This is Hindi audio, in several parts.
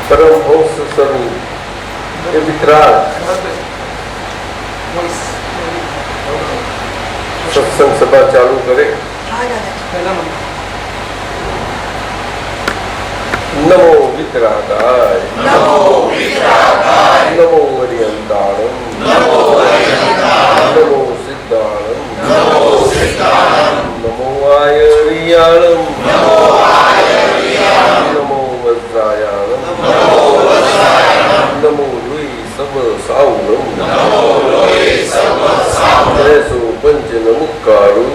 परम हंस स्वरूप ये वितराग सत्संग सभा चालू करे। नमो वितरागाय नमो वरियंताणं नमो सिद्धाणं नमो आयर्याणं नमो वज्रायाणं नमो लुई सब साउणं ऐसो पंच नमुक्कारु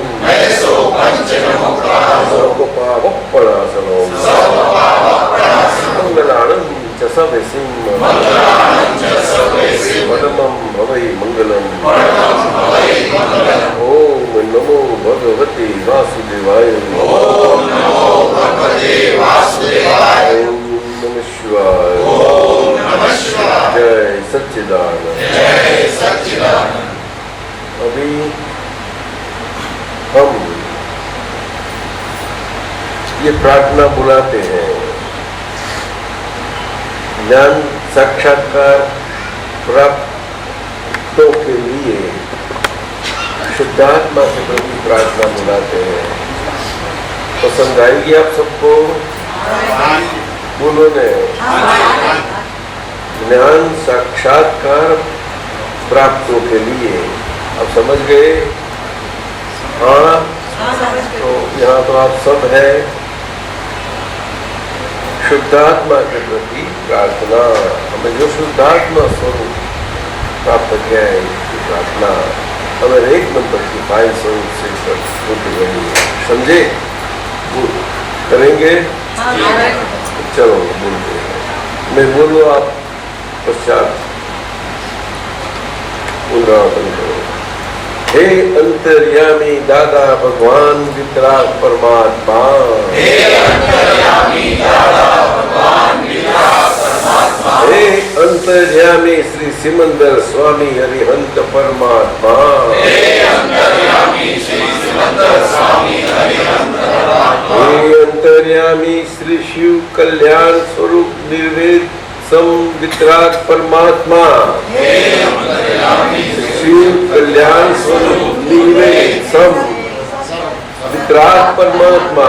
सर्वपावप्पणासनो मंगलानं च सवेसिं परमं भवै मंगलम्। ओम नमो भगवते वासुदेवाय ओम नमः शिवाय जय सच्चिदानंद। अभी हम ये प्रार्थना बुलाते हैं ज्ञान साक्षात्कार प्राप्तों के लिए शुद्धात्मा के प्रति प्रार्थना बुलाते हैं। पसंद आएगी आप सबको? बोलो ने ज्ञान साक्षात्कार प्राप्तों के लिए आप समझ गए? हाँ, तो यहाँ तो आप सब है। शुद्धात्मा के प्रति प्रार्थना, हमें जो शुद्धात्मा स्वरूप प्राप्त किया है इसकी प्रार्थना हमें 1 नंबर की फाइल स्वरूप से होती रही है। समझे? करेंगे? चलो बोलते हैं। मैं बोलो आप पश्चात पुनरावृत्ति करो। हे अंतर्यामी दादा भगवान वितराग परमात्मा, हे अंतर्यामी दादा भगवान वितराग परमात्मा, हे अंतर्यामी श्री सिमंदर स्वामी हरिहंत परमात्मा, हे अंतर्यामी श्री सिमंदर स्वामी हरिहंत परमात्मा, हे अंतर्यामी श्री शिव कल्याण स्वरूप निर्वेद सम वितराग परमात्मा, हे अंतर्यामी शिव कल्याण स्वरूप निर्वेद सम वितराग परमात्मा,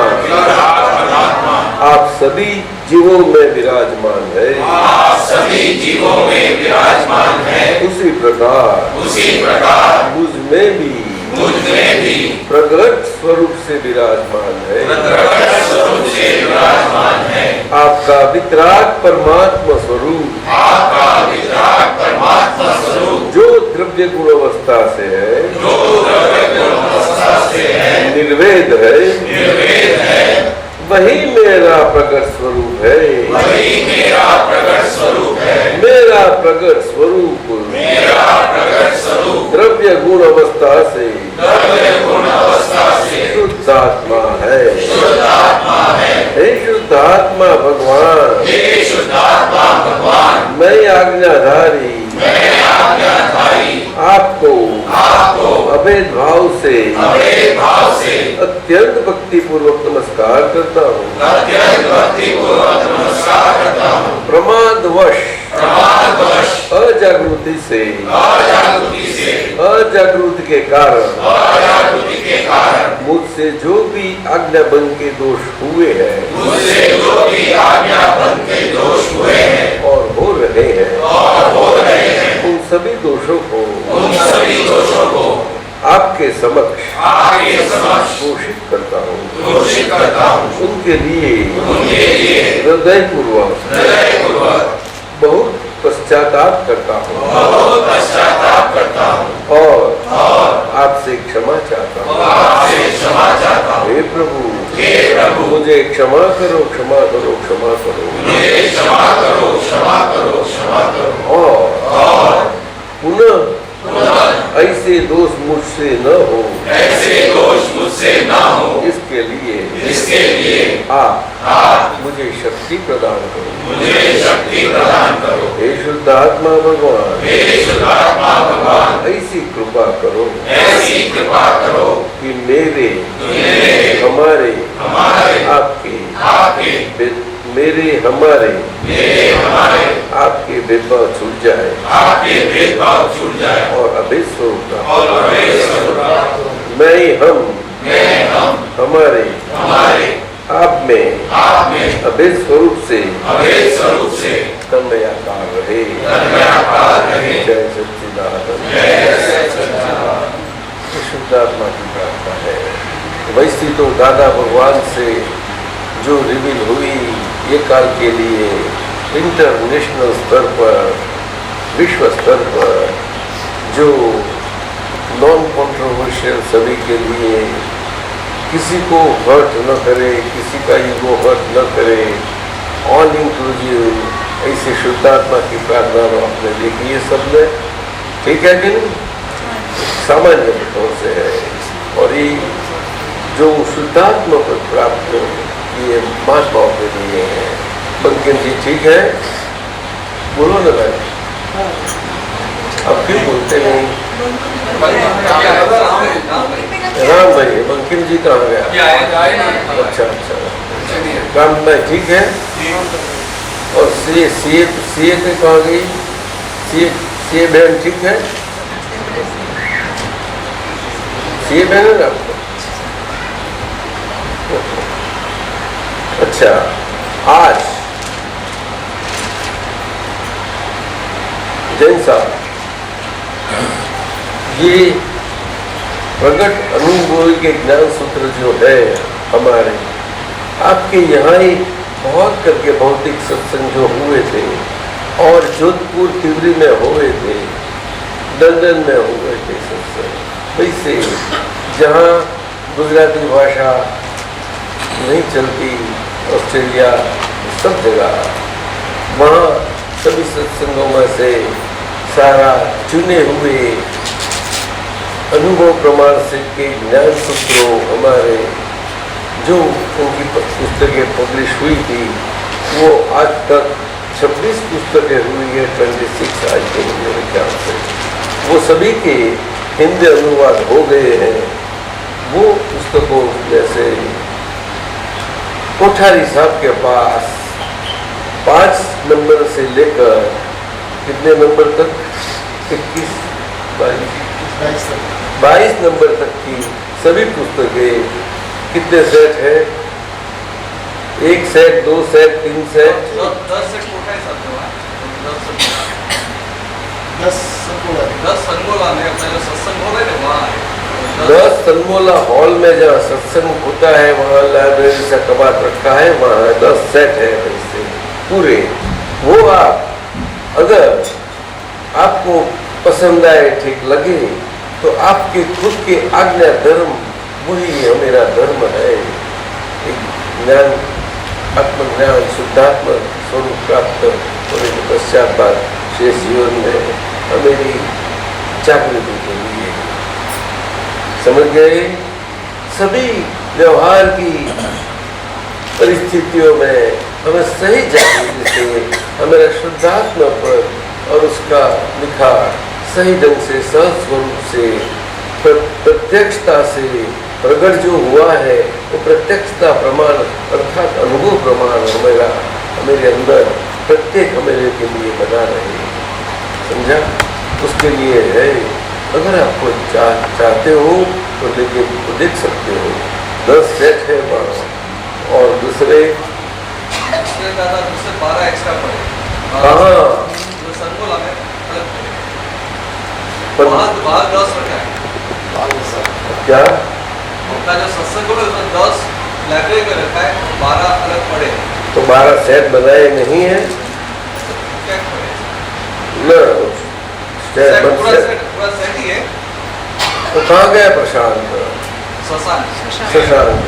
आप सभी जीवों में विराजमान है, आप सभी जीवों में विराजमान है। उसी प्रकार मुझ में भी प्रगट स्वरूप से विराजमान है, आपका वितराग परमात्मा स्वरूप, जो द्रव्य गुण अवस्था से है, निर्वेद है, वही मेरा प्रगट स्वरूप है, मेरा प्रगट स्वरूप द्रव्य गुण अवस्था से शुद्धात्मा है। हे शुद्धात्मा भगवान, मैं आज्ञाधारी आपको अभेद भाव से अत्यंत भक्ति पूर्वक नमस्कार करता हूँ। प्रमादवश अजागृति से अजागृति के कारण मुझसे जो भी आज्ञा भंग के दोष हुए हैं और हो रहे हैं उन सभी दोषों को आपके समक्ष घोषित करता हूँ। उनके लिए हृदयपूर्वक बहुत पश्चाताप करता हूँ और आपसे क्षमा चाहता हूँ। हे प्रभु मुझे क्षमा करो, क्षमा करो, क्षमा करो, और पुनः ऐसे दोष मुझसे न हो, इसके लिए आप मुझे शक्ति प्रदान करो। हे शुद्धात्मा भगवान, ऐसी कृपा करो कि मेरे हमारे आपके मेरे हमारे आपके भेदभाव छूट जाए, और अभेद स्वरूप मैं ही हम हमारे आप में अभेद स्वरूप से तन्मयाकार रहे। जय सच्चिदानंद। शुद्धात्मा की प्रार्थना है। वैसी तो दादा भगवान से जो रिवील हुई ये काल के लिए इंटरनेशनल स्तर पर, विश्व स्तर पर, जो नॉन कंट्रोवर्शियल सभी के लिए, किसी को हर्ट न करे, किसी का ईगो हर्ट न करे, ऑल इंक्लूसिव, ऐसे शुद्धात्मा की प्रार्थना आपने देखी है सबने, ठीक है कि नहीं? सामान्य तौर से है। और ये जो शुद्धात्मा पर प्राप्त ये महात्माओं के लिए है। बंकिम जी ठीक है, बोलो ना भाई, अब क्यों बोलते नहीं? राम भाई, बंकिम जी कहाँ गया? अच्छा, राम भाई ठीक है। और सीए पे कहाँ गई? सीए बहन ठीक है? सीए बहन है ना आपको? अच्छा, आज जैन साहब ये प्रगट अनुभव के ज्ञान सूत्र जो है हमारे, आपके यहाँ ही बहुत करके भौतिक सत्संग जो हुए थे, और जोधपुर तिवरी में हुए थे, लंदन में हुए थे सत्संग, वैसे जहाँ गुजराती भाषा नहीं चलती, ऑस्ट्रेलिया सब जगह, वहाँ सभी सत्संगों में से सारा चुने हुए अनुभव प्रमाण से के ज्ञान सूत्रों हमारे जो उनकी पुस्तकें पब्लिश हुई थी, वो आज तक 26 पुस्तकें हुई है, 26 आज के मेरे ख्याल से, वो सभी के हिंदी अनुवाद हो गए हैं। वो पुस्तकों में से कोठारी साहब के पास 5 नंबर से लेकर कितने नंबर तक, 21, 22 नंबर तक की सभी पुस्तकें, कितने सेट है? 1 set, 2 set, 3 set, 10 set Kothari साहब के पास, 10 सनमोला में अपना जो सत्संग हो रहे थे वहाँ है। 10 सनमोला हॉल में जहाँ सत्संग होता है वहाँ लाइब्रेरी से कबाड़ रखा है, वहाँ 10 सेट है वैसे पूरे। वो आप अगर आपको पसंद आए, ठीक लगे, तो आपके खुद के आज्ञा धर्म वही मेरा धर्म है। एक ज्ञान, आत्मज्ञान, शुद्धात्मा स्वरूप प्राप्त होने के पश्चात बाद शेष जीवन में हमें जागृति के लिए समझ गए। सभी व्यवहार की परिस्थितियों में हमें सही जागृति से हमारे शुद्धात्मा पर और उसका निखार सही ढंग से, सहज स्वरूप से, प्रत्यक्षता से प्रकट जो हुआ है, वो प्रत्यक्षता प्रमाण अर्थात अनुभव प्रमाण हमारे अंदर प्रत्येक हमें के लिए बना रहे। समझा? उसके लिए है, अगर आपको चाहते हो तो लेके देख सकते हो। 10 सेट है बस, और दूसरे दादा दूसरे 12 एक्स्ट्रा पड़े। हाँ, जो सनमोला में अलग पड़े, वहाँ 10 रखा है। क्या अपना जो सत्संग होगा उसमें 10 लाइब्रेरी में रखा है, 12 अलग पड़े। तो 12 सेट बनाए नहीं है क्या ना? पूरा सेट ही है। तो कहाँ गया प्रशांत? शशांक।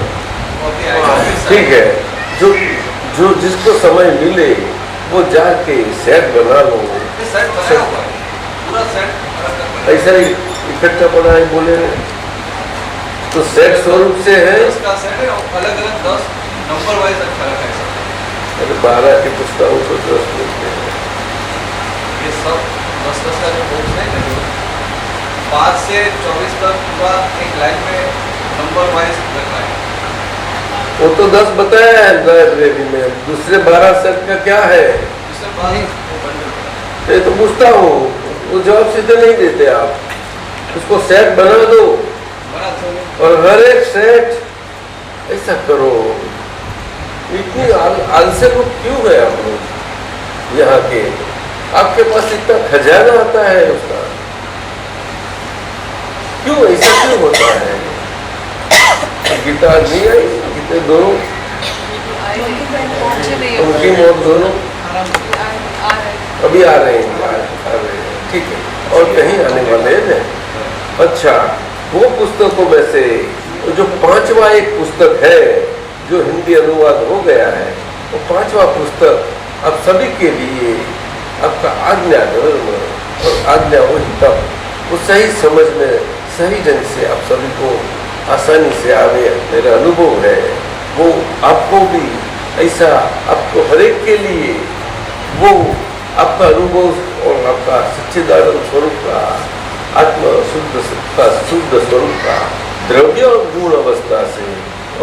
ठीक है, जो जिसको समय मिले वो जाके सेट बना लो। सेट बनाया हुआ है, पूरा सेट ऐसा ही इकट्ठा पड़ा है बोले, तो सेट स्वरूप से है। इसका सेट है, अलग अलग 10 नंबर वाइज रखा है। अरे 12 की पुस्तकों को 10 मिलते हैं। ये सब 10 का जो बॉक्स है ना, 5 से 24 तक पूरा एक लाइन में नंबर वाइज रखा है। वो तो 10 बताया है लाइब्रेरी में, दूसरे 12 सेट का क्या है? इससे बाद वो बंद ये तो पूछता हूँ, वो जवाब सीधे नहीं देते आप। उसको सेट बना दो बड़ा तो और हर एक सेट ऐसा करो। इतनी आलसे लोग क्यों है आप लोग यहाँ के? आपके पास इतना खजाना आता है उसका, क्यों ऐसा क्यों होता है? गीता नहीं आई, गीता दोनों उनकी मौत दोनों अभी आ रहे हैं, ठीक है, और कहीं आने वाले हैं। अच्छा, वो पुस्तकों में से जो 5वां एक पुस्तक है जो हिंदी अनुवाद हो गया है, वो 5वां पुस्तक आप सभी के लिए आपका आज्ञा धर्म और आज्ञा वही तब वो सही समझ में सही ढंग से आप सभी को आसानी से आवे। मेरा अनुभव है वो आपको भी ऐसा, आपको हर एक के लिए वो आपका अनुभव और आपका सच्चिदानंद स्वरूप का आत्मा शुद्ध सत्ता शुद्ध स्वरूप का द्रव्य और गुण अवस्था से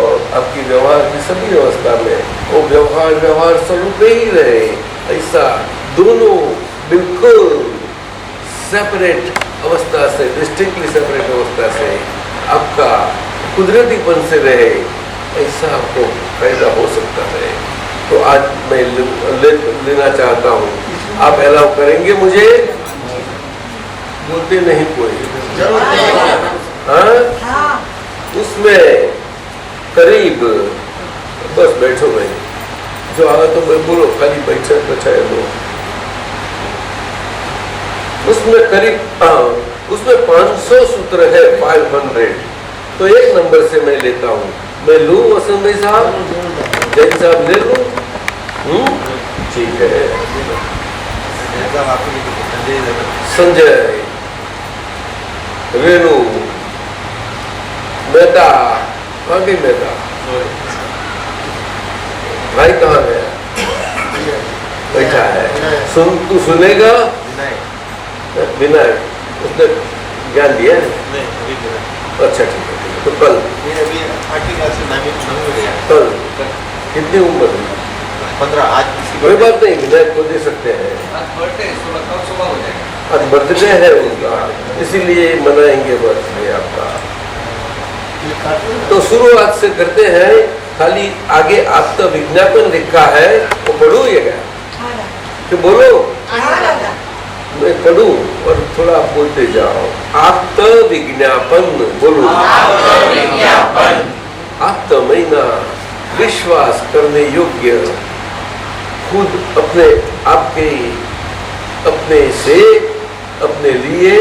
और आपकी व्यवहार की सभी अवस्था में वो व्यवहार स्वरूप ही रहे, ऐसा दोनों बिल्कुल सेपरेट अवस्था से, डिस्टिंक्टली सेपरेट अवस्था से आपका कुदरतीपन से रहे, ऐसा आपको फायदा हो सकता है। तो आज मैं लेना चाहता हूँ, आप अलाउ करेंगे मुझे? बोलते नहीं कोई। हाँ? उसमें करीब, बस बैठो भाई, जो आया तो मैं बोलो, खाली बैठे बचाए लो। उसमें करीब उसमें 500 सूत्र है, 500। तो एक नंबर से मैं लेता हूँ, मैं लूँ वसंत भाई साहब, जैन साहब ले लूँ? ठीक है। संजय, रेणु, मेहता, कहाँ गई मेहता? भाई कहाँ गया? बैठा है। सुन, तू सुनेगा? विनायक, उसने ज्ञान दिया है? अच्छा ठीक है, तो कल कल कितनी उम्र है? 15। आज कोई बात नहीं, विनायक को दे सकते हैं। आज बर्थडे कल सुबह हो जाएगा। आज बर्थडे है उनका, इसीलिए मनाएंगे बर्थडे आपका। तो शुरुआत से करते हैं। खाली आगे आपका विज्ञापन लिखा है, वो पढ़ूएगा कि बोलो? मैं पढ़ूं और थोड़ा बोलते जाओ। आत्म विज्ञापन बोलो। आत्मैना विश्वास करने योग्य, खुद अपने आपके अपने से अपने लिए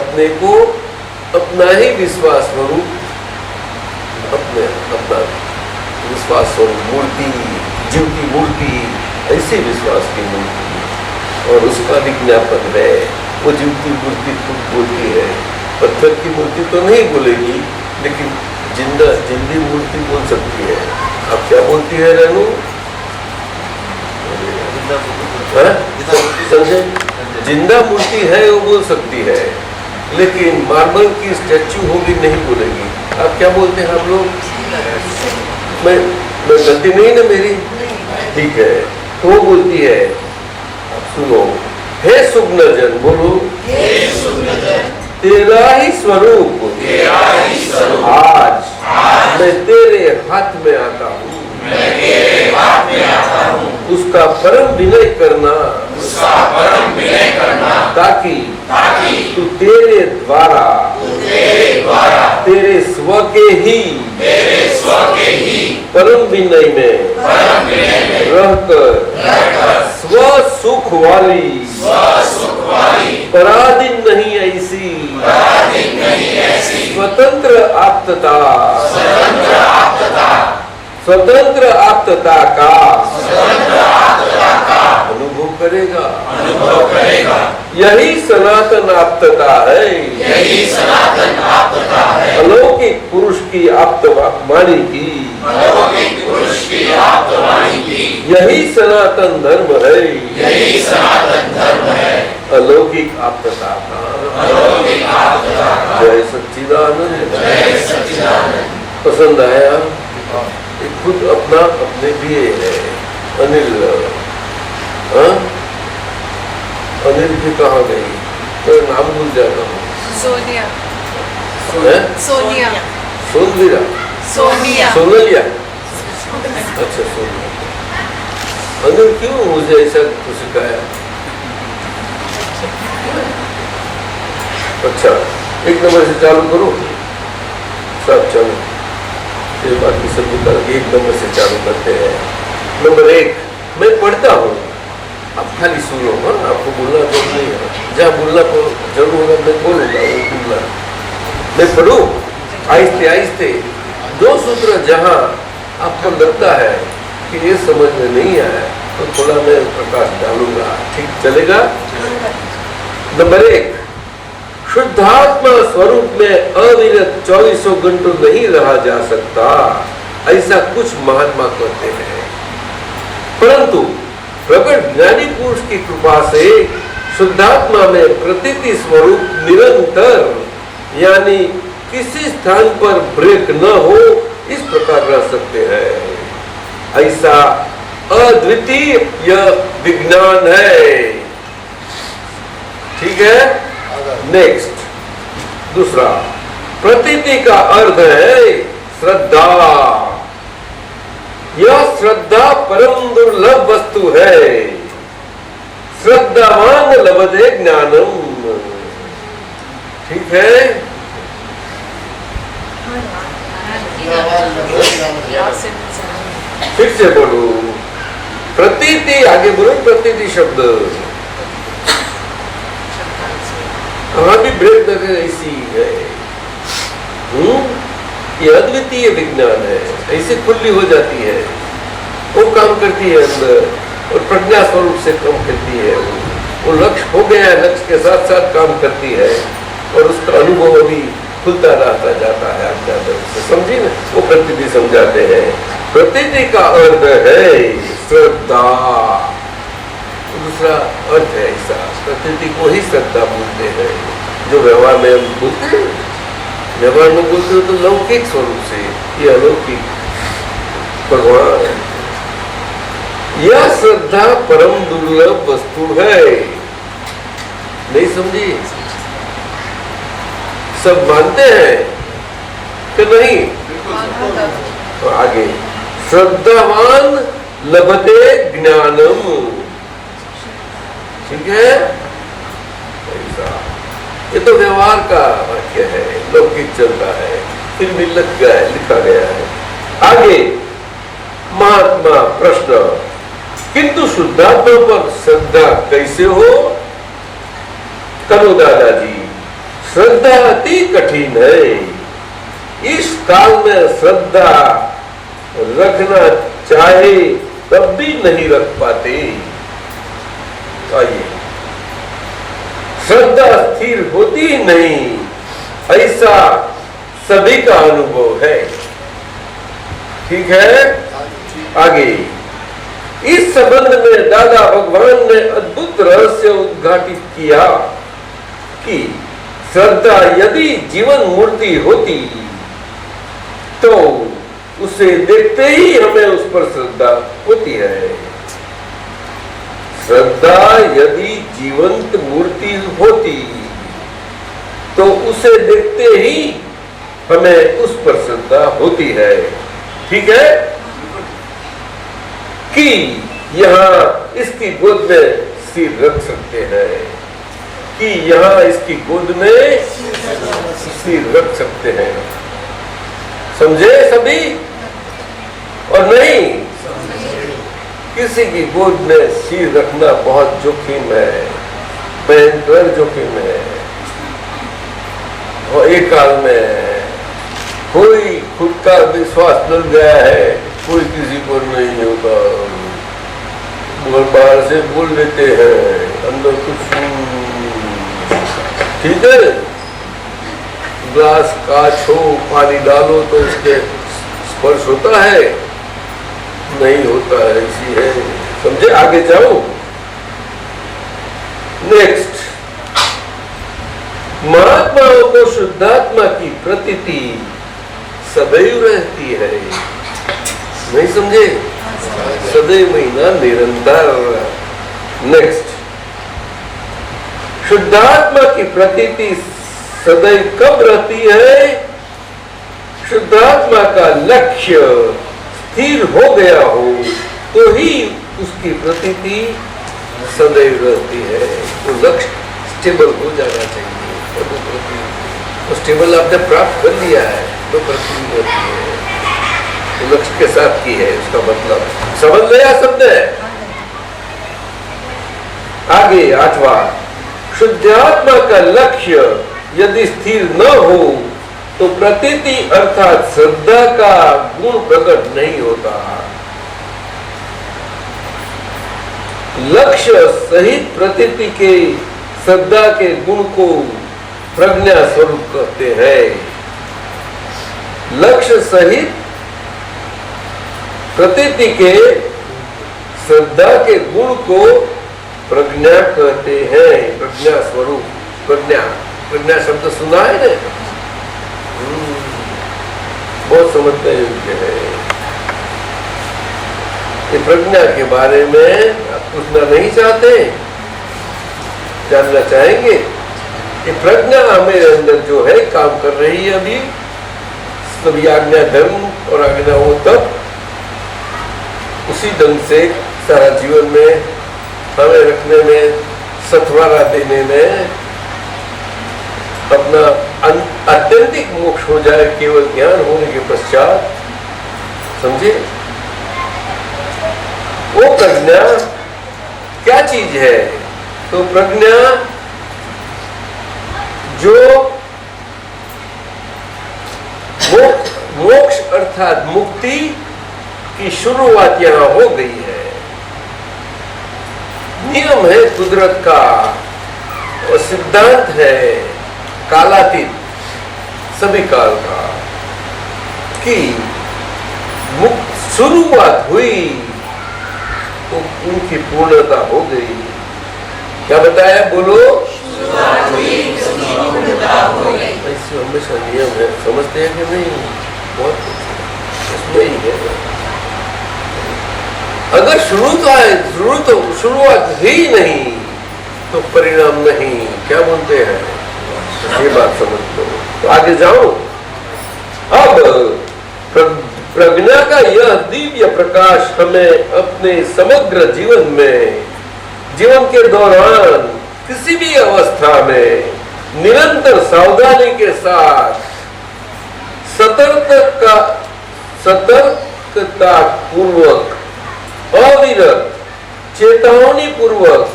अपने को अपना ही विश्वास स्वरूप, अपने अपना विश्वास स्वरूप मूर्ति, जीव की मूर्ति, ऐसे विश्वास की मूर्ति और उसका विज्ञापन है। वो जीव की मूर्ति खुद बोलती है, पत्थर की मूर्ति तो नहीं बोलेगी, लेकिन जिंदी मूर्ति बोल सकती है। अब क्या बोलती है रेणु? संजय, जिंदा मूर्ति है वो बोल सकती है, लेकिन मार्बल की स्टैच्यू होगी नहीं बोलेगी। अब क्या बोलते हैं हम लोग? मैं गलती नहीं ना मेरी? ठीक है, तो वो बोलती है, सुनो, हे सुग्नजन, बोलो, हे सुग्नजन, तेरा ही स्वरूप आज मैं तेरे हाथ में आता हूँ, उसका परम विनय करना, ताकि तू तेरे द्वारा तेरे स्व के ही परम विनय में रहकर स्व सुख वाली पराधीन नहीं ऐसी स्वतंत्र आप्तता का अनुभव करेगा। यही सनातन आप्तता है, अलौकिक पुरुष की आप्तवाणी की, यही सनातन धर्म है, अलौकिक आप्तता का। जय सच्चिदानंद। पसंद आया? खुद अपना अपने लिए है। अनिल, हाँ? अनिल भी कहाँ गई? तो नाम भूल जाता हूँ। सोनिया। है? सोनिया। सोनवीरा, सोनिया। सोनलिया। अच्छा, सोनिया। अनिल क्यों मुझे ऐसा कुछ सिखाया? अच्छा, 1 नंबर से चालू करो। सब चलो, ये बाकी सब निकाल के 1 नंबर से चालू करते हैं। नंबर 1, मैं पढ़ता हूँ, आप खाली सुनो। हाँ, आपको बोलना तो नहीं है, जहाँ बोलना को जरूर होगा मैं बोलूँगा, वो बोलना। मैं पढ़ूँ आहिस्ते आहिस्ते 2 सूत्र जहाँ आपको लगता है कि ये समझ में नहीं आया तो थोड़ा मैं प्रकाश डालूंगा, ठीक चलेगा? नंबर 1, शुद्धात्मा स्वरूप में अविरत 24 घंटों नहीं रहा जा सकता, ऐसा कुछ महात्मा कहते हैं। परंतु प्रकट ज्ञानी पुरुष की कृपा से शुद्धात्मा में प्रतीति स्वरूप निरंतर, यानी किसी स्थान पर ब्रेक न हो, इस प्रकार रह सकते हैं। ऐसा अद्वितीय यह विज्ञान है। ठीक है? नेक्स्ट, दूसरा, प्रतीति का अर्थ है श्रद्धा। यह श्रद्धा परम दुर्लभ वस्तु है। श्रद्धावान लभते ज्ञानम। ठीक है? फिर से बोलो, प्रतीति, आगे बोलो प्रतीति शब्द। कहाँ भी ब्रेक लगे ऐसी है। ये अद्वितीय विज्ञान है, ऐसे खुली हो जाती है, वो काम करती है अंदर और प्रज्ञा स्वरूप से काम करती है। वो लक्ष्य हो गया है, लक्ष्य के साथ साथ काम करती है और उसका अनुभव भी खुलता रहता जाता है। आप ज्यादा समझिए ना, वो प्रतीति समझाते हैं। प्रतीति का अर्थ है श्रद्धा, दूसरा अर्थ है ऐसा। प्रतीति को ही श्रद्धा बोलते हैं, जो व्यवहार में हम बोलते हैं। व्यवहार में बोलते हो तो लौकिक स्वरूप से, ये अलौकिक भगवान। यह श्रद्धा परम दुर्लभ वस्तु है। नहीं समझी? सब मानते हैं कि नहीं? तो आगे, श्रद्धावान लभते ज्ञानम। ठीक है? ऐसा, ये तो व्यवहार का वाक्य है, लौकिक चलता है, फिर भी लिखा गया है। आगे, महात्मा प्रश्न, किंतु शुद्धात्मा पर श्रद्धा कैसे हो? करो दादाजी, श्रद्धा अति कठिन है। इस काल में श्रद्धा रखना चाहे तब भी नहीं रख पाते। आइए, श्रद्धा स्थिर होती ही नहीं, ऐसा सभी का अनुभव है। ठीक है? आगे, इस संबंध में दादा भगवान ने अद्भुत रहस्य उद्घाटित किया कि श्रद्धा यदि जीवन मूर्ति होती तो उसे देखते ही हमें उस पर श्रद्धा होती है। श्रद्धा यदि जीवंत मूर्ति होती तो उसे देखते ही हमें उस पर श्रद्धा होती है। ठीक है? कि यहाँ इसकी गोद में सिर रख सकते हैं, कि यहाँ इसकी गोद में सिर रख सकते हैं। समझे सभी? और नहीं, किसी की गोद में सिर रखना बहुत जोखिम है, भयंकर जोखिम है। और एक काल में कोई खुद का विश्वास मिल गया है, कोई किसी पर नहीं होगा। बाहर से बोल लेते हैं, अंदर कुछ। ठीक है? ग्लास कांच हो, पानी डालो तो उसके स्पर्श होता है? नहीं होता है, ऐसी है। समझे? आगे जाओ। नेक्स्ट, महात्माओं को शुद्धात्मा की प्रतीति सदैव रहती है। नहीं समझे? सदैव महीना निरंतर। नेक्स्ट, शुद्धात्मा की प्रतीति सदैव कब रहती है? शुद्धात्मा का लक्ष्य स्थिर हो गया हो तो ही उसकी प्रतीति सदैव रहती है। तो लक्ष्य स्टेबल हो जाना चाहिए। तो स्टेबल आपने प्राप्त कर लिया है तो प्रतीति रहती है, तो लक्ष्य के साथ की है, उसका मतलब समझ लिया सबने? आगे 8वां, शुद्धात्मा का लक्ष्य यदि स्थिर न हो तो प्रतीति अर्थात श्रद्धा का गुण प्रकट नहीं होता। लक्ष्य सहित प्रतीति के श्रद्धा के गुण को प्रज्ञा स्वरूप कहते हैं। लक्ष्य सहित प्रतीति के श्रद्धा के गुण को प्रज्ञा कहते हैं। प्रज्ञा स्वरूप, प्रज्ञा शब्द सुना है ना? बहुत समझने योग्य है। ये प्रज्ञा के बारे में आप पूछना नहीं चाहते, जानना चाहेंगे? ये प्रज्ञा हमें अंदर जो है काम कर रही है अभी, सभी आज्ञा धर्म और आज्ञा हो तब उसी ढंग से सारा जीवन में हमें रखने में, सत्वारा देने में, अपना आत्यंतिक मोक्ष हो जाए केवल ज्ञान होने के पश्चात। समझे? वो प्रज्ञा क्या चीज है? तो प्रज्ञा जो मोक्ष अर्थात मुक्ति की शुरुआत यहां हो गई है। नियम है कुदरत का और सिद्धांत है कालातीत सभी काल का कि शुरुआत हुई तो उनकी पूर्णता हो गई। क्या बताया? बोलो। ऐसे हमेशा नियम है, समझते हैं कि नहीं? बहुत इसमें ही है। अगर शुरुआत ही नहीं तो परिणाम नहीं। क्या बोलते हैं? ये बात समझ लो। तो आगे जाओ। अब प्रज्ञा का यह दिव्य प्रकाश हमें अपने समग्र जीवन में, जीवन के दौरान किसी भी अवस्था में निरंतर सावधानी के साथ सतर्कता पूर्वक अविरत चेतावनी पूर्वक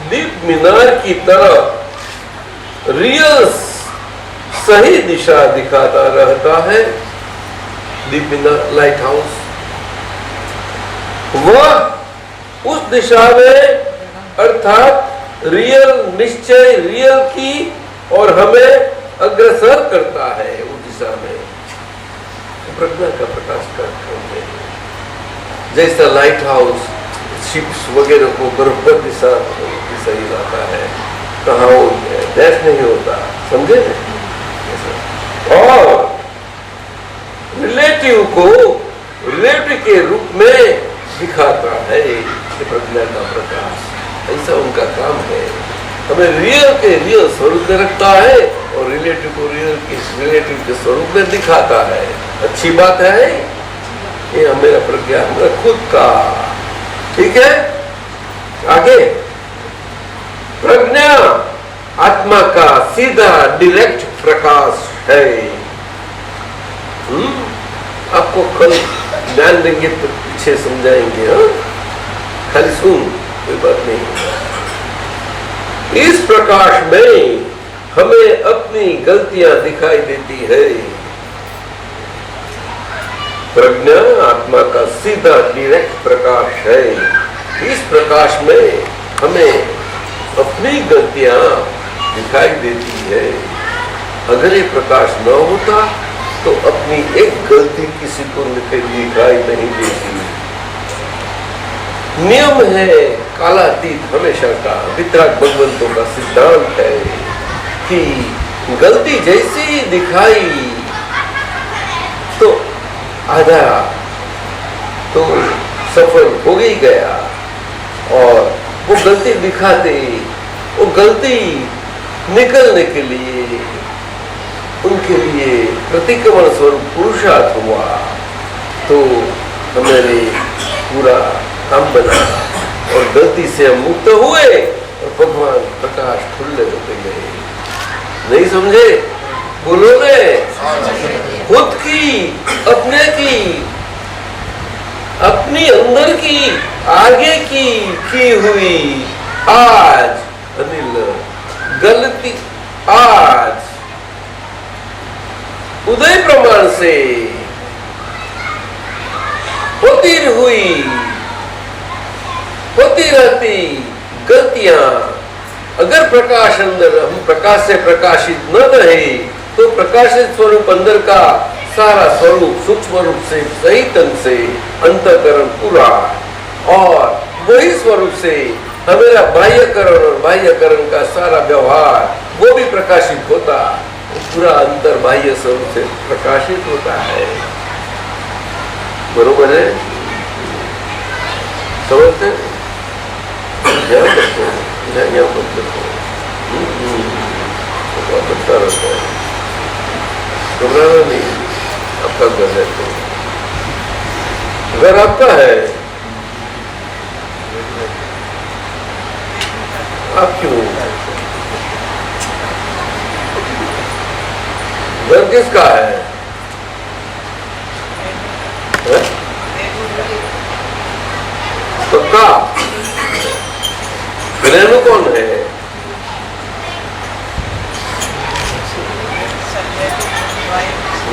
दीप मीनार की तरफ रियल सही दिशा दिखाता रहता है। दीप मीनार लाइट हाउस, वह उस दिशा में अर्थात रियल निश्चय, रियल की और हमें अग्रसर करता है उस दिशा में। प्रज्ञा का प्रकाश करते हैं। जैसा लाइट हाउस शिप्स वगैरह को बराबर दिशा सही लाता है, कहाँ हो डैश नहीं होता। समझे? और रिलेटिव को रिलेटिव के रूप में दिखाता है प्रज्ञा का प्रकाश। ऐसा उनका काम है। हमें रियल के रियल स्वरूप में रखता है और रिलेटिव को रिलेटिव के स्वरूप में दिखाता है। अच्छी बात है ये। मेरा प्रज्ञा हमारा खुद का, ठीक है? आगे, प्रज्ञा आत्मा का सीधा डायरेक्ट प्रकाश है। आपको कल ज्ञान देंगे तो पीछे समझाएंगे। हाँ, खाली सुन, कोई बात नहीं। इस प्रकाश में हमें अपनी गलतियां दिखाई देती है। प्रज्ञा आत्मा का सीधा डायरेक्ट प्रकाश है। इस प्रकाश में हमें अपनी गलतियां दिखाई देती है। अगर ये प्रकाश न होता तो अपनी एक गलती किसी को दिखाई नहीं देती। नियम है कालातीत हमेशा का, वितराग भगवंतों का सिद्धांत है कि गलती जैसी दिखाई तो आधा तो सफल हो ही गया। और वो गलती दिखाते, वो गलती निकलने के लिए उनके लिए प्रतिक्रमण स्वरूप पुरुषार्थ हुआ, तो हमारे पूरा काम बना और गलती से हम मुक्त हुए और भगवान प्रकाश खुले होते गए। नहीं समझे? बोलो रे, खुद की, अपने की, अपनी अंदर की, आगे की हुई आज अनिल गलती आज उदय प्रमाण से होती रहती गलतियां, अगर प्रकाश अंदर, हम प्रकाश से प्रकाशित न रहे तो प्रकाशित स्वरूप अंदर का सारा स्वरूप सूक्ष्म रूप से सही ढंग से अंतःकरण पूरा, और वही स्वरूप से हमारा बाह्यकरण और बाह्यकरण का सारा व्यवहार वो भी प्रकाशित होता, पूरा अंतर बाह्य स्वरूप से प्रकाशित होता है। बरोबर है? समझते हैं? ध्यान रखो, ध्यान मत रखो, बहुत अच्छा रहता है, घबराना नहीं। आपका घर है तो घर आपका है, आप क्यों? घर किसका है? सबका? घरेलू कौन है?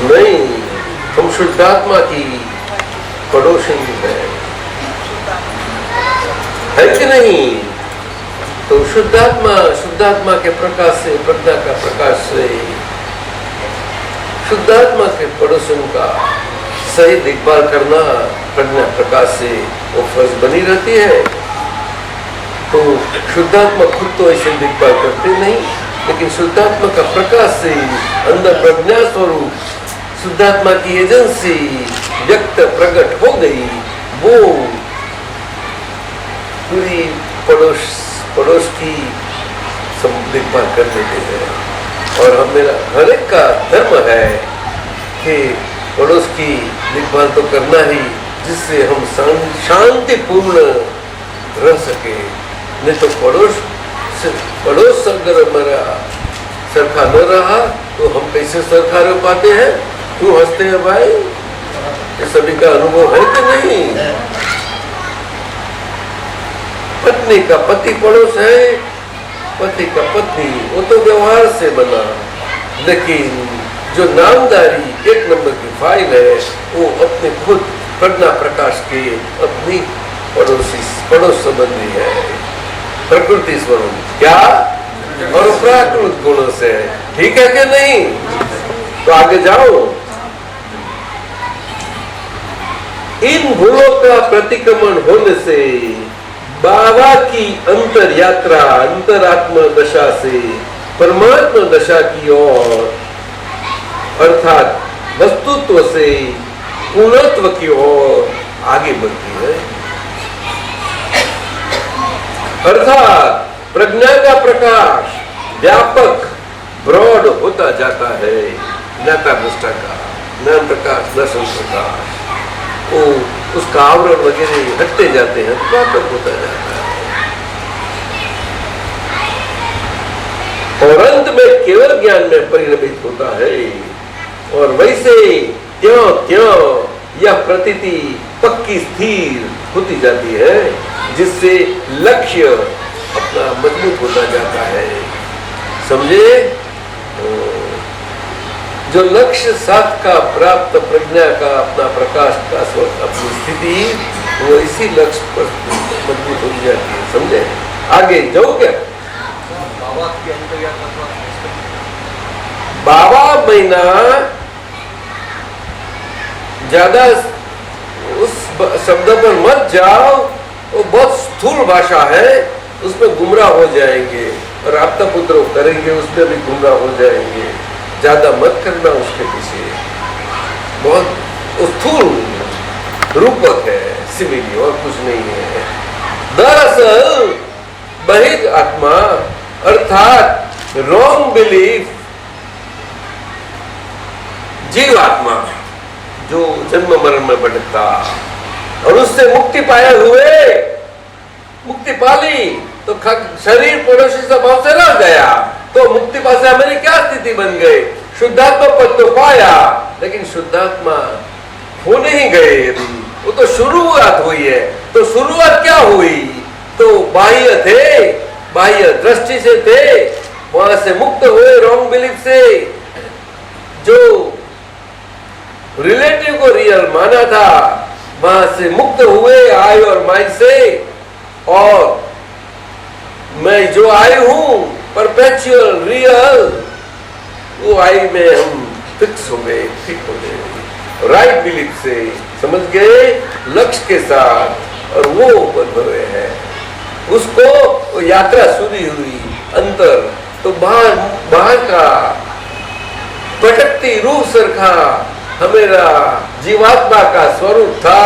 नहीं, हम शुद्धात्मा की पड़ोसिनी है कि नहीं? तो शुद्धात्मा के प्रकाश से, प्रज्ञा का प्रकाश से शुद्धात्मा के पड़ोसन का सही देखभाल करना प्रज्ञा प्रकाश से वो फर्ज बनी रहती है। तो शुद्धात्मा खुद तो ऐसे देखभाल करते नहीं, लेकिन शुद्धात्मा का प्रकाश से अंदर प्रज्ञा स्वरूप शुद्धात्मा की एजेंसी व्यक्त प्रकट हो गई, वो पूरी पड़ोस की सब देखभाल कर देते हैं। और हम मेरा हर एक का धर्म है कि पड़ोस की देखभाल तो करना ही, जिससे हम शांतिपूर्ण रह सके। नहीं तो पड़ोस अगर हमारा सरखा न रहा तो हम कैसे सरखा रह पाते हैं? क्यों हंसते हैं भाई? ये सभी का अनुभव है कि नहीं? पत्नी का पति पड़ोस है, पति का पत्नी वो तो व्यवहार से बना, लेकिन जो नामदारी एक नंबर की फाइल है वो अपने खुद प्रज्ञा प्रकाश के अपनी पड़ोस संबंधी है, प्रकृति स्वरूप क्या और प्राकृत गुणों से। ठीक है कि नहीं? तो आगे जाओ। इन भूलों का प्रतिक्रमण होने से बाबा की अंतर यात्रा अंतरात्मा दशा से परमात्मा दशा की ओर, अर्थात वस्तुत्व से पूर्णत्व की ओर आगे बढ़ती है। अर्थात प्रज्ञा का प्रकाश व्यापक ब्रॉड होता जाता है। ज्ञाता दृष्टा का ज्ञान प्रकाश, दर्शन प्रकाश, वो उसका आवरण वगैरह हटते जाते हैं, व्यापक होता जाता है और अंत में केवल ज्ञान में परिणमित होता है। और वैसे त्यों यह प्रतीति पक्की स्थिर होती जाती है, जिससे लक्ष्य अपना मजबूत होता जाता है। समझे? जो लक्ष्य साथ का प्राप्त प्रज्ञा का अपना प्रकाश का अपनी स्थिति, वो इसी लक्ष्य पर मजबूत हो जाती है। समझे? आगे जाओ क्या? बाबा महीना ज्यादा उस शब्द पर मत जाओ, वो बहुत स्थूल भाषा है, उसमें गुमराह हो जाएंगे और आपका पुत्र करेंगे उसमें भी गुमराह हो जाएंगे। ज्यादा मत करना उसके पीछे, बहुत स्थूल रूपक है। सिमिली, और कुछ नहीं है। दरअसल बहिर आत्मा अर्थात रॉन्ग बिलीफ, जीवात्मा जो जन्म मरण में भटकता और उससे मुक्ति पाए हुए, मुक्ति पाली तो शरीर पड़ोसी स्वभाव से रह गया, तो मुक्ति पासे हमारी क्या स्थिति बन गई? शुद्धात्मा पद तो पाया, लेकिन शुद्धात्मा हो नहीं गए अभी, वो तो शुरुआत हुई है। तो शुरुआत क्या हुई? तो बाह्य थे, बाह्य दृष्टि से थे, वहां से मुक्त हुए रॉन्ग बिलीफ से, जो रिलेटिव को रियल माना था, वहां से मुक्त हुए आई और माई से, और मैं जो आई हूं परपेचुअल रियल, वो आई में हम फिक्स हो गए, फिट हो गए राइट बिलीफ से, समझ गए लक्ष्य के साथ, और वो बन रहे हैं। उसको वो यात्रा शुरू हुई अंतर, तो बाहर का भटकती रूह सरखा हमेरा जीवात्मा का स्वरूप था,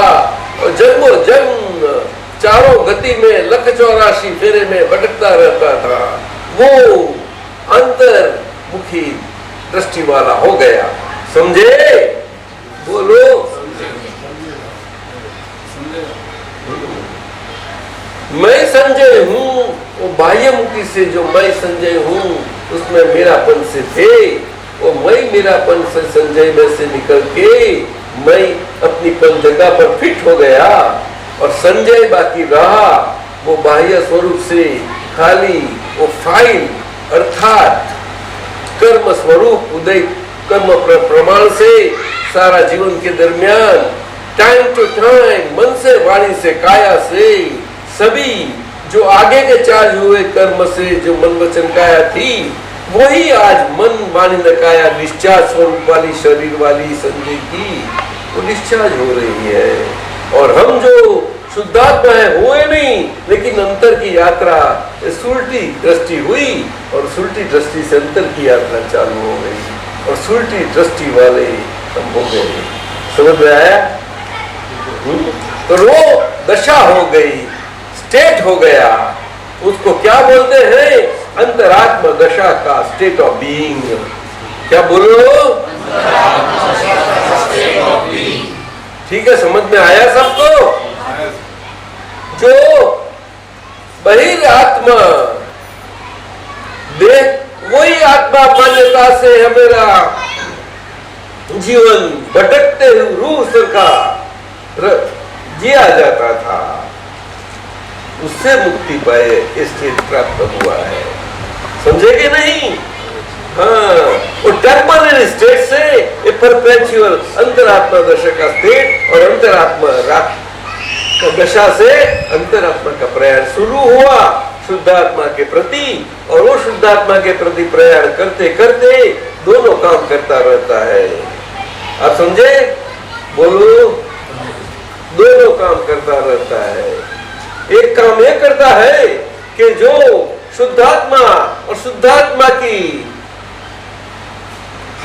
और जन्मों जन्म चारों गति में 184 फेरे में भटकता रहता था। वो अंतर्मुखी दृष्टि वाला हो गया, समझे? बोलो मैं संजय हूँ, वो बाह्यमुखी से जो मैं संजय हूँ उसमें मेरापन से थे, वो मैं मेरापन से संजय में से निकल के मैं अपनी पल जगह पर फिट हो गया, और संजय बाकी रहा वो बाह्य स्वरूप से खाली वो फाइल अर्थात कर्म स्वरूप उदय कर्म प्रमाण से सारा जीवन के दरमियान टाइम टू टाइम मन से वाणी से काया से सभी जो आगे के चार्ज हुए कर्म से जो मन वचन काया थी, वही आज मन वाणी न काया डिस्चार्ज स्वरूप वाली शरीर वाली संजय की वो डिस्चार्ज हो रही है। और हम जो शुद्धात्मा है हुए नहीं, लेकिन अंतर की यात्रा सुलटी दृष्टि हुई, और सुलटी दृष्टि से अंतर की यात्रा चालू हो गई, और सुलटी दृष्टि वाले हम हो गए। समझ में आया? तो वो दशा हो गई, स्टेट हो गया, उसको क्या बोलते हैं? अंतरात्मा दशा का स्टेट ऑफ बीइंग। क्या बोलो? ठीक है, समझ में आया सबको? जो बहिर आत्मा देख वही आत्मा मान्यता से हमेरा जीवन भटकते हुए रूह सरका जिया जाता था, उससे मुक्ति पाए स्टेट प्राप्त हुआ है। समझे कि नहीं? हाँ, वो टेम्पररी स्टेट से ये परपेचुअल अंतरात्मा दशा का स्टेट, और अंतरात्मा दशा से अंतरात्मा का प्रयाण शुरू हुआ शुद्धात्मा के प्रति, और वो शुद्धात्मा के प्रति प्रयाण करते करते दोनों काम करता रहता है। आप समझे? बोलो, दोनों काम करता रहता है। एक काम ये करता है कि जो शुद्धात्मा और शुद्धात्मा की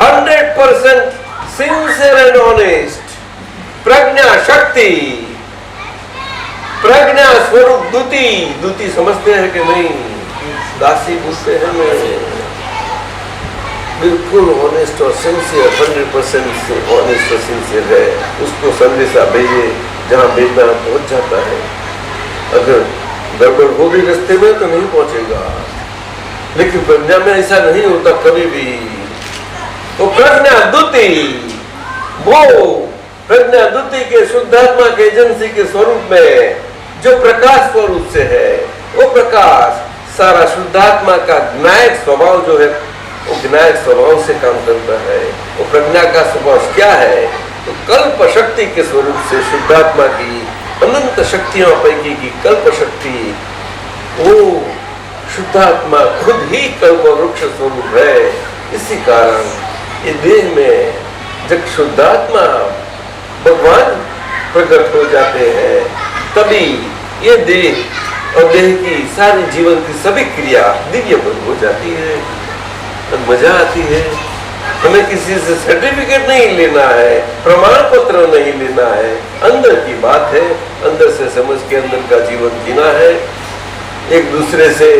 100% सिंसियर एंड ऑनेस्ट प्रज्ञा शक्ति, प्रज्ञा स्वरूप दूती, दूती समझते हैं कि नहीं? दासी बोलते हैं मैं, बिल्कुल ऑनेस्ट और सिंसियर, 100% ऑनेस्ट और सिंसियर है, उसको संदेशा भेजे जहां भेजना पहुंच जाता है। अगर गड़बड़ हो भी रास्ते में तो नहीं पहुंचेगा, लेकिन प्रज्ञा में ऐसा नहीं होता कभी भी। तो प्रज्ञा दूती, वो प्रज्ञा दूती के शुद्धात्मा के एजेंसी के स्वरूप में जो प्रकाश स्वरूप से है, वो प्रकाश सारा शुद्धात्मा का ज्ञायक स्वभाव जो है, वो ज्ञायक स्वभाव से काम करता है। वो प्रज्ञा का स्वभाव क्या है? तो कल्प शक्ति के स्वरूप से शुद्धात्मा की अनंत शक्तियों पैकी की कल्प शक्ति, वो शुद्धात्मा खुद ही कल्प वृक्ष स्वरूप है। इसी कारण ये देह में जब शुद्धात्मा भगवान प्रकट हो जाते हैं, तभी ये देह और देह की सारी जीवन की सभी क्रिया दिव्य हो जाती है, मजा आती है। हमें किसी से सर्टिफिकेट नहीं लेना है, प्रमाण पत्र नहीं लेना है, अंदर की बात है, अंदर से समझ के अंदर का जीवन जीना है। एक दूसरे से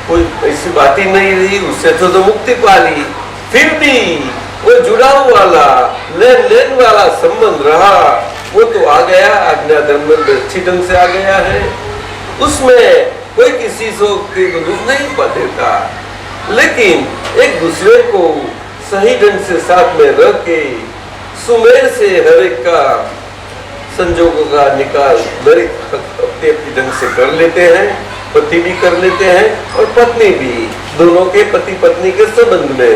कोई ऐसी बात ही नहीं रही, उससे तो मुक्ति पा ली, फिर भी वो जुड़ाव वाला लेन देन वाला संबंध रहा, वो तो आ गया, आज्ञा धर्म में अच्छी ढंग से आ गया है। उसमें कोई किसी के दुख नहीं देता, लेकिन एक दूसरे को सही ढंग से साथ में रख के सुमेर से हर एक का संजोगों का निकाल अपने ढंग से कर लेते हैं। पति भी कर लेते हैं और पत्नी भी, दोनों के पति पत्नी के संबंध में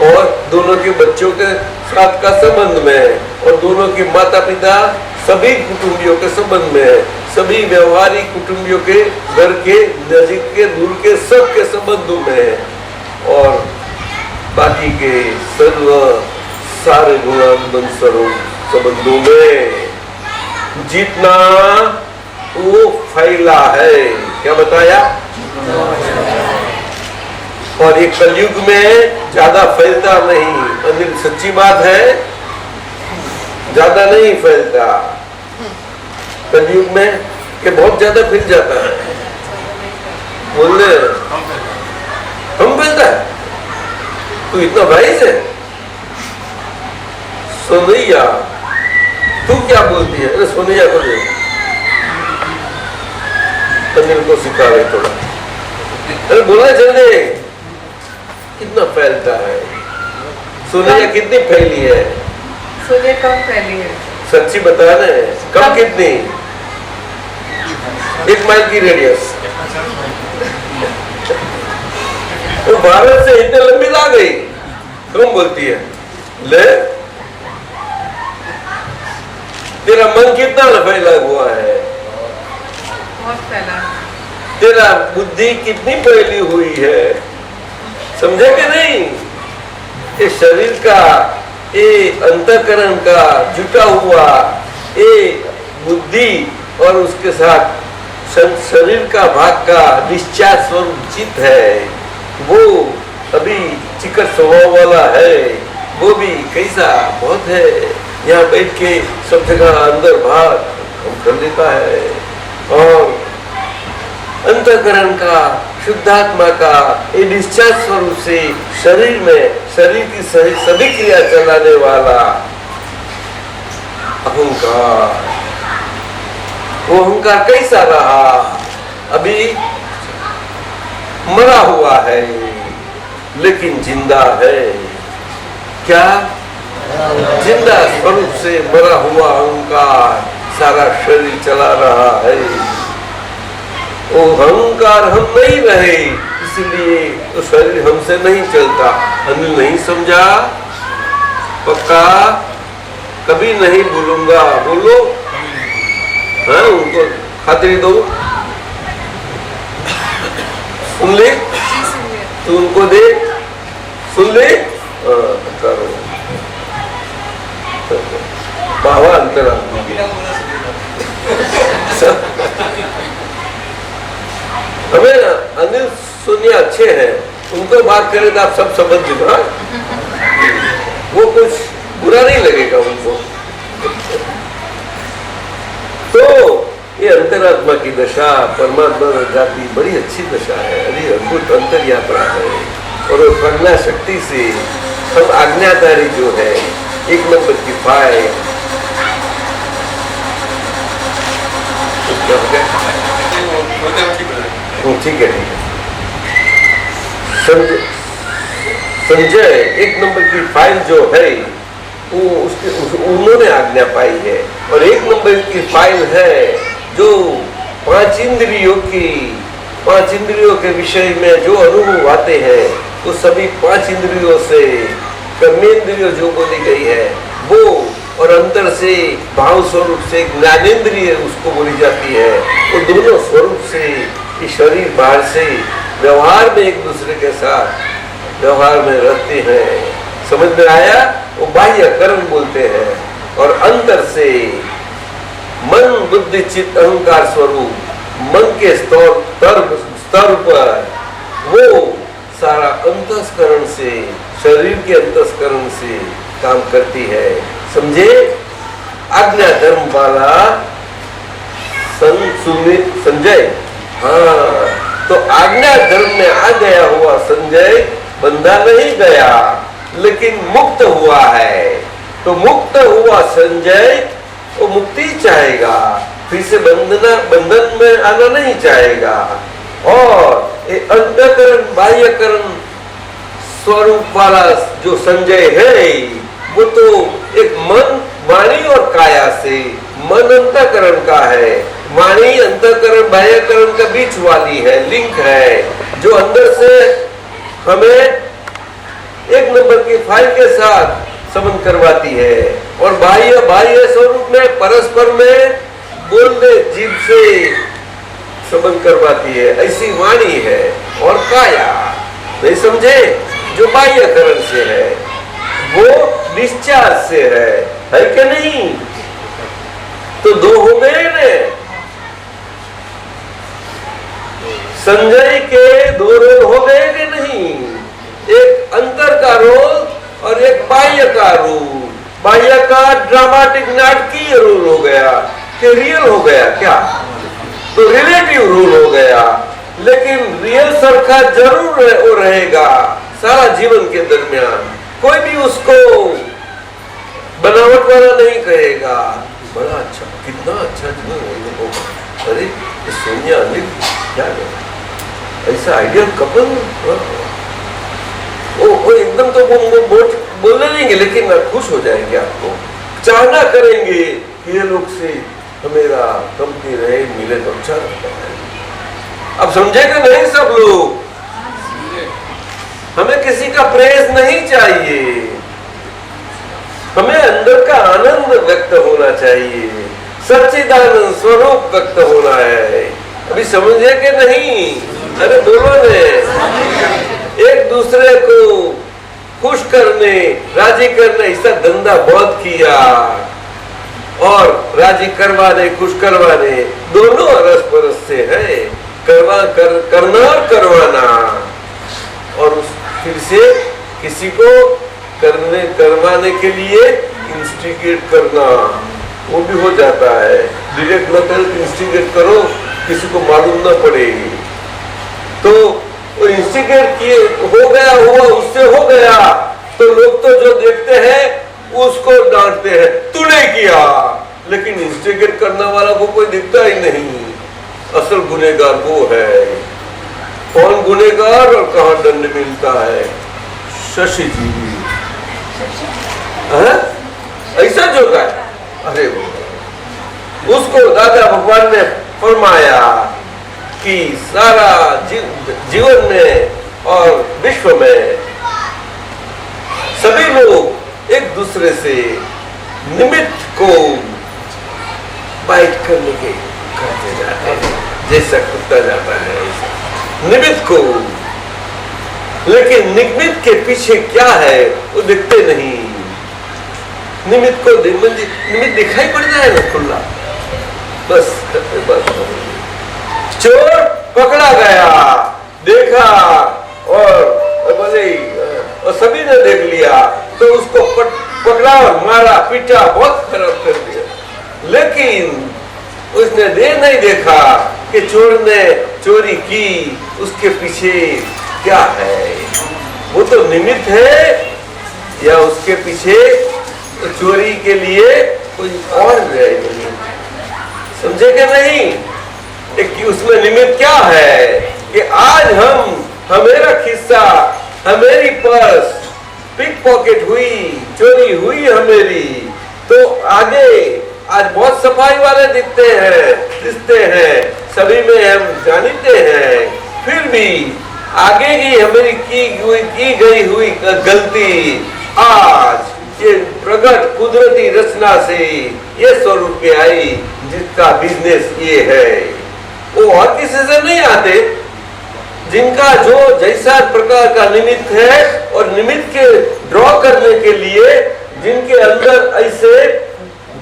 और दोनों के बच्चों के साथ का संबंध में और दोनों के माता पिता सभी कुटुंबियों के संबंध में, सभी व्यवहारिक कुटुंबियों के घर के नजीक के दूर के सब के संबंधों में और बाकी के सर्व सारे गुणानुबंध स्वरूप संबंधों में जितना वो फैला है। क्या बताया? और ये कलयुग में ज्यादा फैलता नहीं, अनिल सच्ची बात है, ज्यादा नहीं फैलता कलयुग में कि बहुत ज्यादा फैल जाता है। बोले हम फैलता है, तू इतना वाइज है। सोनैया तू क्या बोलती है? अरे सोनैया को दे, अनिल को सिखा रहे थोड़ा। अरे बोलना चाहिए, कितना फैलता है। सोनैया कितनी फैली है? सोनिया कम फैली है। सच्ची बता रहे, कम कितनी? 1 माइल की रेडियस। तो भारत से इतने लंबी आ गई, तुम बोलती है ले, तेरा मन कितना फैला हुआ है, बहुत फैला, तेरा बुद्धि कितनी फैली हुई है, समझे कि नहीं? ये शरीर का, ये अंतःकरण का जुटा हुआ, ये बुद्धि और उसके साथ शरीर का भाग का डिस्चार्ज स्वरूप चित्त है, वो अभी चिकट स्वभाव वाला है, वो भी कैसा बहुत है, यहाँ बैठ के सब जगह अंदर भाग हम कर देता है। और अंतःकरण का, शुद्धात्मा का ये डिस्चार्ज स्वरूप से शरीर में, शरीर की सभी क्रिया चलाने वाला अहंकार, वो अहंकार कैसा रहा? अभी मरा हुआ है लेकिन जिंदा है। क्या? जिंदा स्वरूप से मरा हुआ अहंकार सारा शरीर चला रहा है। वो अहंकार हम नहीं रहे, इसलिए तो शरीर हमसे नहीं चलता। अनिल नहीं समझा? पक्का? कभी नहीं बोलूंगा, बोलो। हाँ, उनको खातिरी दो। सुन ले, तू उनको दे, सुन ले। करो बाबा अंतरा हमें अनिल सोनिया अच्छे हैं, उनको बात करें तो आप सब समझ लो, वो कुछ बुरा नहीं लगेगा उनको। तो ये अंतरात्मा की दशा, परमात्मा जाति बड़ी अच्छी दशा है, अरे अद्भुत अंतर यात्रा है। और वो प्रज्ञा शक्ति से हम आज्ञाकारी जो है, 1 नंबर की फाइल ठीक है, संजय 1 नंबर की फाइल जो है वो उन्होंने आज्ञा पाई है। और 1 नंबर की फाइल है जो 5 इंद्रियों के विषय में जो अनुभव आते हैं, वो सभी 5 इंद्रियों से, कर्मेंद्रिय जो बोली गई है वो, और अंतर से भाव स्वरूप से ज्ञानेंद्रिय उसको बोली जाती है। वो दोनों स्वरूप से इस शरीर बाहर से व्यवहार में एक दूसरे के साथ व्यवहार में रहते हैं। समझ में आया? वो बाह्य कर्म बोलते हैं। और अंतर से मन, बुद्धि, चित्त, अहंकार स्वरूप मन के स्तर पर वो सारा अंतःकरण से शरीर के अंतस्करण से काम करती है। समझे? आज्ञा धर्म वाला संजय, हाँ, तो आज्ञा धर्म में आ गया हुआ संजय बंधा नहीं गया, लेकिन मुक्त हुआ है। तो मुक्त हुआ संजय वो मुक्ति चाहेगा, फिर से बंधन में आना नहीं चाहेगा। और ये अंतःकरण बाह्यकरण स्वरूप वाला जो संजय है, वो तो एक मन, वाणी और काया से, मन अंतःकरण का है, वाणी अंतःकरण बाह्यकरण का बीच वाली है, लिंक है, जो अंदर से हमें एक नंबर की फाइल के साथ संबंध करवाती है। और बाह्य स्वरूप में परस्पर में बोलने जीभ से संबंध करवाती है। ऐसी वाणी है। और काया, नहीं समझे, जो बाह्यकरण से है, वो डिस्चार्ज से है कि नहीं? तो दो हो गए ने। संजय के दो रोल हो गए कि नहीं? एक अंतर का रोल और एक बाह्य का रोल। बाह्य का ड्रामाटिक नाटकीय रोल हो गया कि रियल हो गया क्या? तो रिलेटिव रोल हो गया, लेकिन रियल सरखा जरूर रहेगा सारा जीवन के दरमियान। कोई भी उसको बनावट वाला नहीं कहेगा। बड़ा अच्छा, कितना अच्छा जीवन। अरे सोनिया क्या ऐसा आइडियल कपल, वो एकदम तो वो बोलने नहीं, लेकिन खुश हो जाएंगे, आपको चाहना करेंगे कि ये लोग से मेरा कंपनी रहे, मिले तो अच्छा लगता है। अब समझेगा नहीं सब लोग? हमें किसी का प्रेज नहीं चाहिए, हमें अंदर का आनंद व्यक्त होना चाहिए, सच्चिदानंद स्वरूप व्यक्त होना है। अभी समझे कि नहीं? अरे बोलो ने। एक दूसरे को खुश करने, राजी करने, इसका धंधा बहुत किया, और राजी करवाने, खुश करवाने दोनों अरस परस से है। करना और करवाना, और फिर से किसी को करवाने के लिए इंस्टिगेट करना, वो भी हो जाता है। डायरेक्ट मतलब इंस्टिगेट करो, किसी को मालूम ना पड़ेगी, तो वो इंस्टिगेट किए हो गया, हुआ उससे हो गया, तो लोग तो जो देखते हैं उसको डांटते हैं, तूने किया। लेकिन इंस्टिगेट करने वाला को कोई दिखता ही नहीं। असल गुनेगार वो है। कौन गुनेगार और कहाँ दंड मिलता है? शशि जी ऐसा जो है। अरे उसको दादा भगवान ने फरमाया कि सारा जीवन में और विश्व में सभी लोग एक दूसरे से निमित्त को बाइट करने के करते जाते हैं, जैसा कुत्ता जाता है निमित्त को। लेकिन निमित्त के पीछे क्या है वो दिखते नहीं। निमित्त को निमित्त दिखाई पड़ जाए ना खुला, बस चोर पकड़ा गया, देखा और सभी ने देख लिया, तो उसको पकड़ा और मारा, पीटा, बहुत खराब कर दिया। लेकिन उसने नहीं देखा कि चोर ने चोरी की, उसके पीछे क्या है। वो तो निमित्त है, या उसके पीछे चोरी के लिए कोई और है। समझे कि नहीं? कि उसमें निमित्त क्या है कि आज हमेरा खिस्सा, हमेरी पर्स पिक पॉकेट हुई, चोरी हुई हमेरी, तो आगे आज बहुत सफाई वाले दिखते हैं, सभी में हम जानते हैं, फिर भी आगे की हमारी की गई हुई गलती आज ये प्रगट कुदरती रचना से ये स्वरूप में आई, जिसका बिजनेस ये है। वो और किसी से नहीं आते, जिनका जो जैसा प्रकार का निमित्त है, और निमित्त के ड्रॉ करने के लिए जिनके अंदर ऐसे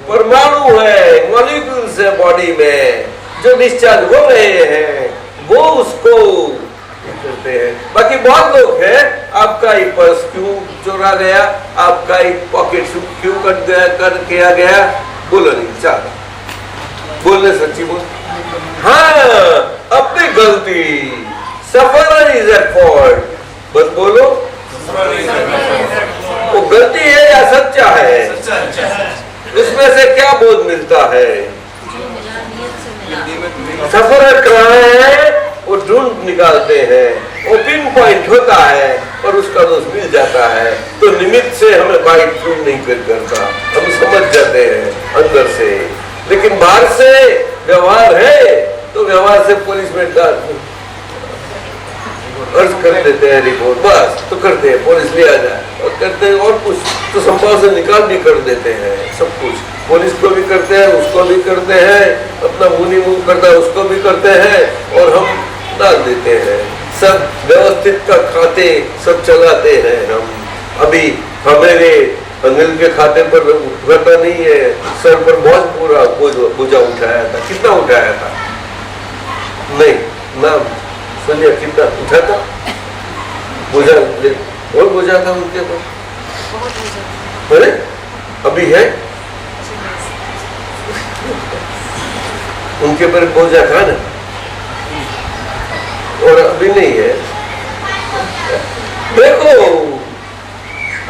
परमाणु है, मॉलिक्यूल्स है बॉडी में जो डिस्चार्ज हो रहे हैं, वो उसको करते हैं। बाकी बहुत लोग हैं, आपका एक पर्स क्यों चोरा गया, आपका एक पॉकेट क्यों कट गया, कर किया गया, बोलो नहीं चाहता, बोलने सच्ची बोल। हाँ, अपनी गलती, सफर इज एट फॉल्ट, बस बोलो वो गलती है या सच्चा है, उसमें से क्या बोध मिलता है। सफर कहाँ है वो ढूंढ निकालते हैं, वो पिन पॉइंट होता है और उसका दोष मिल जाता है, तो निमित्त से हमें बाइक प्रूव नहीं करता, हम समझ जाते हैं अंदर से। लेकिन बाहर से व्यवहार है तो व्यवहार से पुलिस में अर्ज कर देते हैं रिपोर्ट, बस तो करते हैं, पुलिस ले आ जाए और करते हैं, और कुछ तो संभव से निकाल भी कर देते हैं, सब कुछ पुलिस को भी करते हैं, उसको भी करते हैं, अपना मुनी मुंह करता है उसको भी करते हैं, और हम डाल देते हैं, सब व्यवस्थित का खाते सब चलाते हैं हम। अभी हमारे अनिल के खाते पर रटा नहीं है, सर पर बहुत पूरा बोझा उठाया था, कितना उठाया था, नहीं ना सुनिए कितना उठा था बोझा, और बोझा था उनके पर, अरे अभी है उनके पर बोझा था ना, और अभी नहीं है। देखो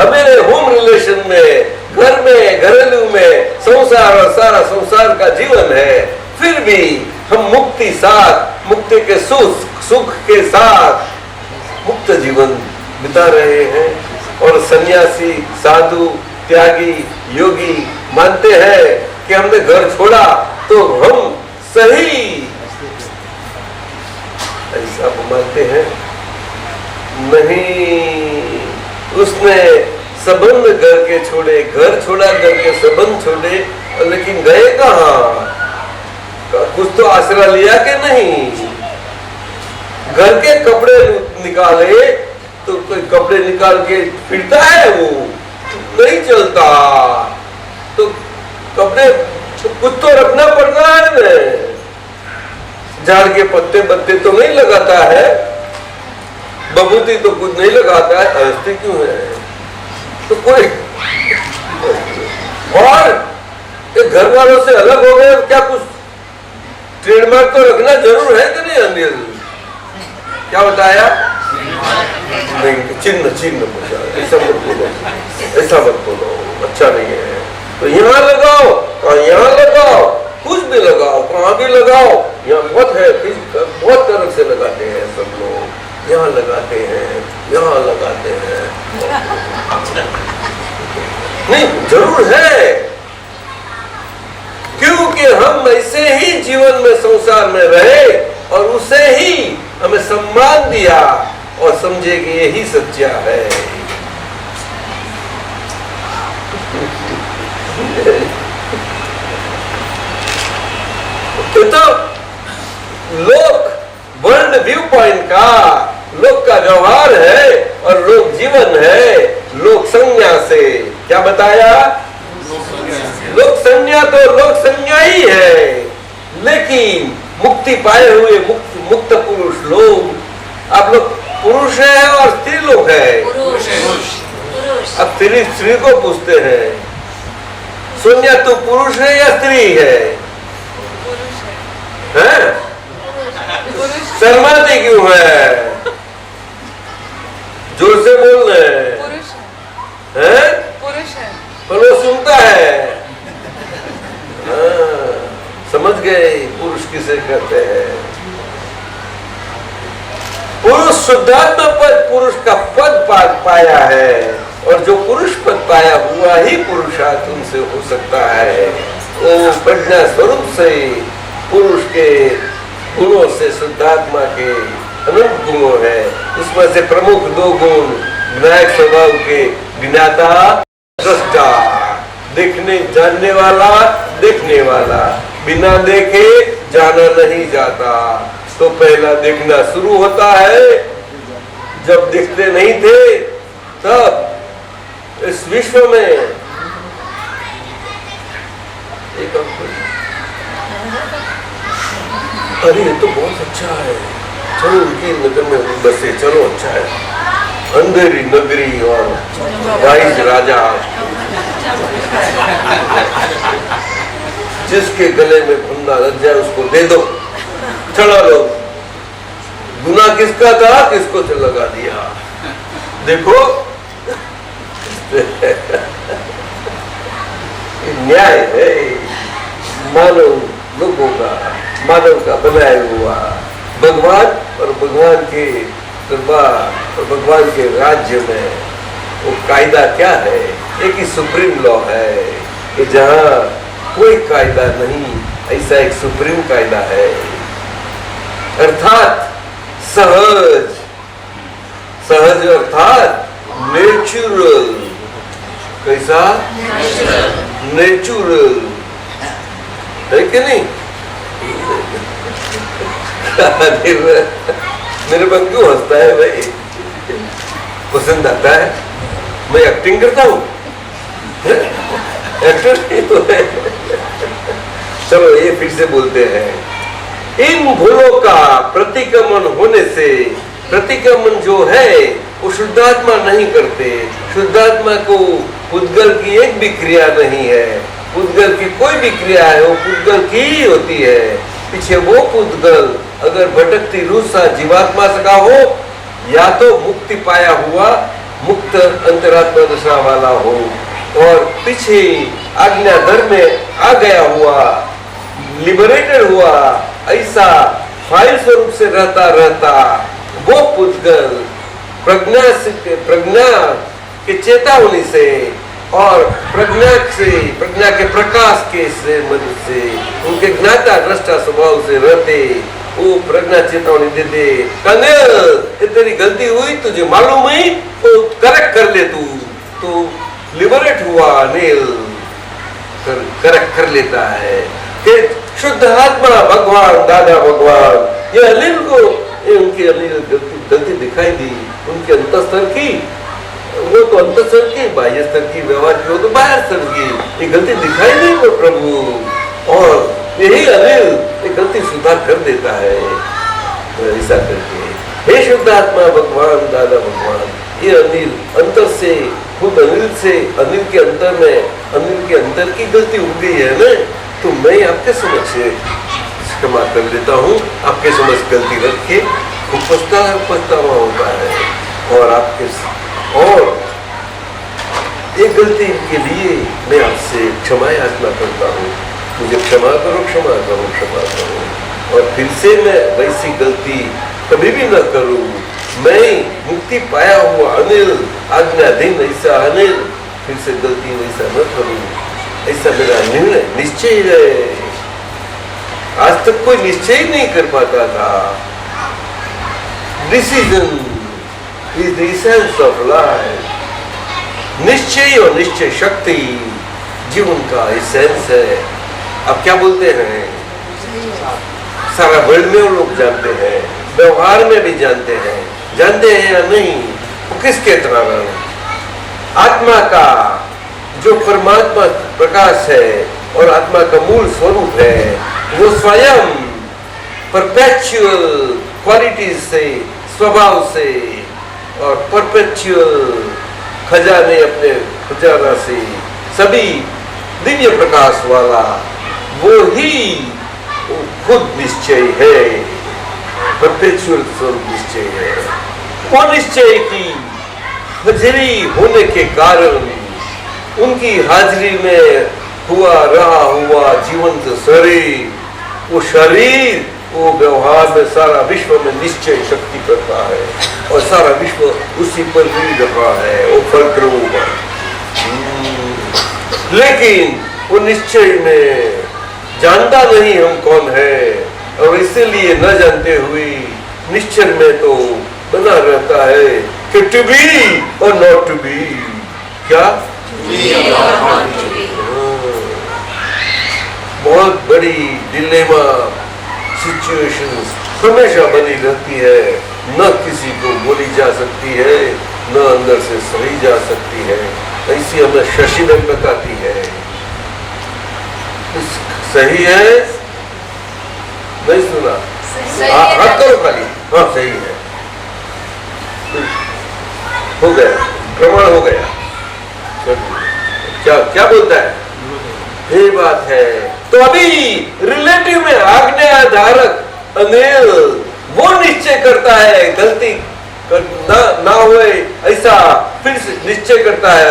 हमारे होम रिलेशन में, घर में, घरेलू में, संसार और सारा संसार का जीवन है, फिर भी हम मुक्ति साथ, मुक्ति के सुख के साथ मुक्त जीवन बिता रहे हैं। और सन्यासी, साधु, त्यागी, योगी मानते हैं कि हमने घर छोड़ा तो हम सही, ऐसा मानते हैं नहीं, उसने संबंध करके छोड़े, घर छोड़ा करके संबंध छोड़े, लेकिन गए कहाँ, कुछ तो आसरा लिया कि नहीं। घर के कपड़े निकाले तो कोई कपड़े निकाल के फिरता है, वो नहीं चलता, तो कपड़े तो कुछ तो रखना पड़ता है ना, झाड़ के पत्ते बत्ते तो नहीं लगाता है, बबूती तो कुछ नहीं लगाता है, हंसते क्यों है, तो कोई और घर वालों से अलग हो गए, क्या कुछ ट्रेडमार्क तो रखना जरूर है कि नहीं अनिल, क्या बताया, नहीं चिन्ह चिन्ह ऐसा मत बोलो, ऐसा मत बोलो, अच्छा नहीं है, तो यहाँ लगाओ, यहाँ लगाओ, कुछ भी लगाओ, कहाँ भी लगाओ, यहाँ बहुत है, बहुत तरह से लगाते हैं सब लोग, यहाँ लगाते हैं, यहाँ लगाते हैं, नहीं जरूर है, क्योंकि हम ऐसे ही जीवन में संसार में रहे और उसे ही हमें सम्मान दिया और समझे कि यही सच्चा है। तो लोक वर्ल्ड व्यू पॉइंट का, लोक का व्यवहार है और लोक जीवन है, लोक संज्ञा से क्या बताया, लोक संज्ञा तो लोक संज्ञा ही है, लेकिन मुक्ति पाए हुए मुक्त पुरुष लोग, आप लोग पुरुष है और स्त्री लोग है, अब स्त्री को पूछते हैं, सोनिया तू पुरुष है या स्त्री है, हैं? शर्माती क्यों है, जोर से बोल रहे हैं, पर वो सुनता है, समझ गए पुरुष किसे कहते हैं, पुरुष शुद्धात्मा पद, पुरुष का पद पाया है, और जो पुरुष पद पाया हुआ ही पुरुषार्थ उनसे हो सकता है, वो प्रज्ञा स्वरूप से पुरुष के गुणों से शुद्धात्मा के अनंत गुणों है, उसमें से प्रमुख दो गुण विनायक स्वभाव के, ज्ञाता दृष्टा, देखने जानने वाला, देखने वाला, बिना देखे जाना नहीं जाता, तो पहला देखना शुरू होता है, जब देखते नहीं थे तब इस विश्व में एक अरे ये तो बहुत अच्छा है, चलो उनकी नजर में बसे, चलो अच्छा है, अंधेरी नगरी और 22 राजा, जिसके गले में फंदा लग जाए उसको दे दो, चढ़ा लो। गुनाह किसका था, किसको से लगा दिया। देखो न्याय है मानव लोगों का, मानव का बनाया हुआ। भगवान और भगवान के दरबार और भगवान के राज्य में वो कायदा क्या है? एक ही सुप्रीम लॉ है कि जहाँ कोई कायदा नहीं, ऐसा एक सुप्रीम कायदा है, अर्थात सहज। सहज अर्थात नेचुरल। कैसा? नेचुरल है कि नहीं? मेरे पर क्यों हंसता है भाई? पसंद आता है? मैं एक्टिंग करता हूँ, एक्टर नहीं तो है। चलो ये फिर से बोलते हैं। इन भूलों का प्रतिक्रमण होने से, प्रतिक्रमण जो है वो शुद्धात्मा नहीं करते। शुद्धात्मा को पुद्गल की एक भी क्रिया नहीं है। पुद्गल की कोई भी क्रिया है वो पुद्गल की ही होती है। पीछे वो पुद्गल अगर भटकती रूह सा जीवात्मा सका हो, या तो मुक्ति पाया हुआ मुक्त अंतरात्मा दशा वाला हो, और पीछे आज्ञा धर्म में आ गया हुआ, लिबरेटेड हुआ, ऐसा फाइल स्वरूप से रहता वो पुद्गल प्रज्ञा के चेतावनी से और प्रज्ञा के प्रकाश के से मदद से, उनके ज्ञाता दृष्टा स्वभाव से रहते वो प्रज्ञा चेतावनी देते, ये तेरी गलती हुई, तुझे मालूम है, तो करेक्ट कर ले, तू लिबरेट हुआ, अनिल करेक्ट कर लेता है कि शुद्ध आत्मा भगवान, दादा भगवान, ये अनिल को उनकी अनिल गलती दिखाई दी, उनके अंतस्तर की, वो तो अंतस्तर की, बाह्य स्तर की व्यवहार की, वो तो बाहर स्तर की, ये गलती दिखाई नहीं तो प्रभु, और यही अनिल ये गलती सुधार कर देता है। ऐसा करके हे शुद्ध आत्मा भगवान, दादा भगवान, ये अनिल अंतर से, खुद अनिल से, अनिल के अंतर में, अनिल के अंतर की गलती हो गई है ना, तो मैं आपके समक्ष क्षमा कर लेता हूँ। आपके समझ गलती रख के खूब पछतावा होता है, और आपके और एक गलती के लिए मैं आपसे क्षमा याचना करता हूँ। मुझे क्षमा करो, क्षमा करो, क्षमा करो, और फिर से मैं वैसी गलती कभी भी न करूँ। मैं मुक्ति पाया हुआ अनिल, आज्ञाधीन ऐसा अनिल, फिर से गलती वैसा न करूँ, ऐसा मेरा निर्णय निश्चय है। आज तक कोई निश्चय नहीं कर पाता था। Decision is the essence of life. निश्चय और निश्चय शक्ति जीवन का एसेंस है। अब क्या बोलते हैं, सारा वर्ल्ड में लोग जानते हैं, व्यवहार में भी जानते हैं या नहीं, वो किसके कारण? आत्मा का जो परमात्मा प्रकाश है और आत्मा का मूल स्वरूप है, वो स्वयं परपेचुअल क्वालिटीज से, स्वभाव से और परपेचुअल खजाने, अपने खजाना से, सभी दिव्य प्रकाश वाला, वो ही खुद निश्चय है, परपेचुअल स्वरूप निश्चय है। वो निश्चय की हाजिरी होने के कारण उनकी हाजिरी में रहा हुआ जीवंत शरीर, वो शरीर वो व्यवहार में सारा विश्व में निश्चय शक्ति करता है, और सारा विश्व उसी पर ही रहा है, वो फलद्रूप है। लेकिन वो निश्चय में जानता नहीं हम कौन है, और इसीलिए न जानते हुए निश्चय में तो बना रहता है कि टू बी और नॉट टू बी। क्या? बहुत बड़ी डिलेमा सिचुएशंस हमेशा बनी रहती है, न किसी को बोली जा सकती है, न अंदर से सही जा सकती है। ऐसी हमें शशि ने बताती है। सही है? नहीं सुना? हाथ करो खाली। हाँ सही है। हो गया, प्रमाण हो गया। क्या क्या बोलता है? ये बात है। तो अभी रिलेटिव में आज्ञाधारक अनिल वो निश्चय करता है, गलती ना होए ऐसा फिर से निश्चय करता है।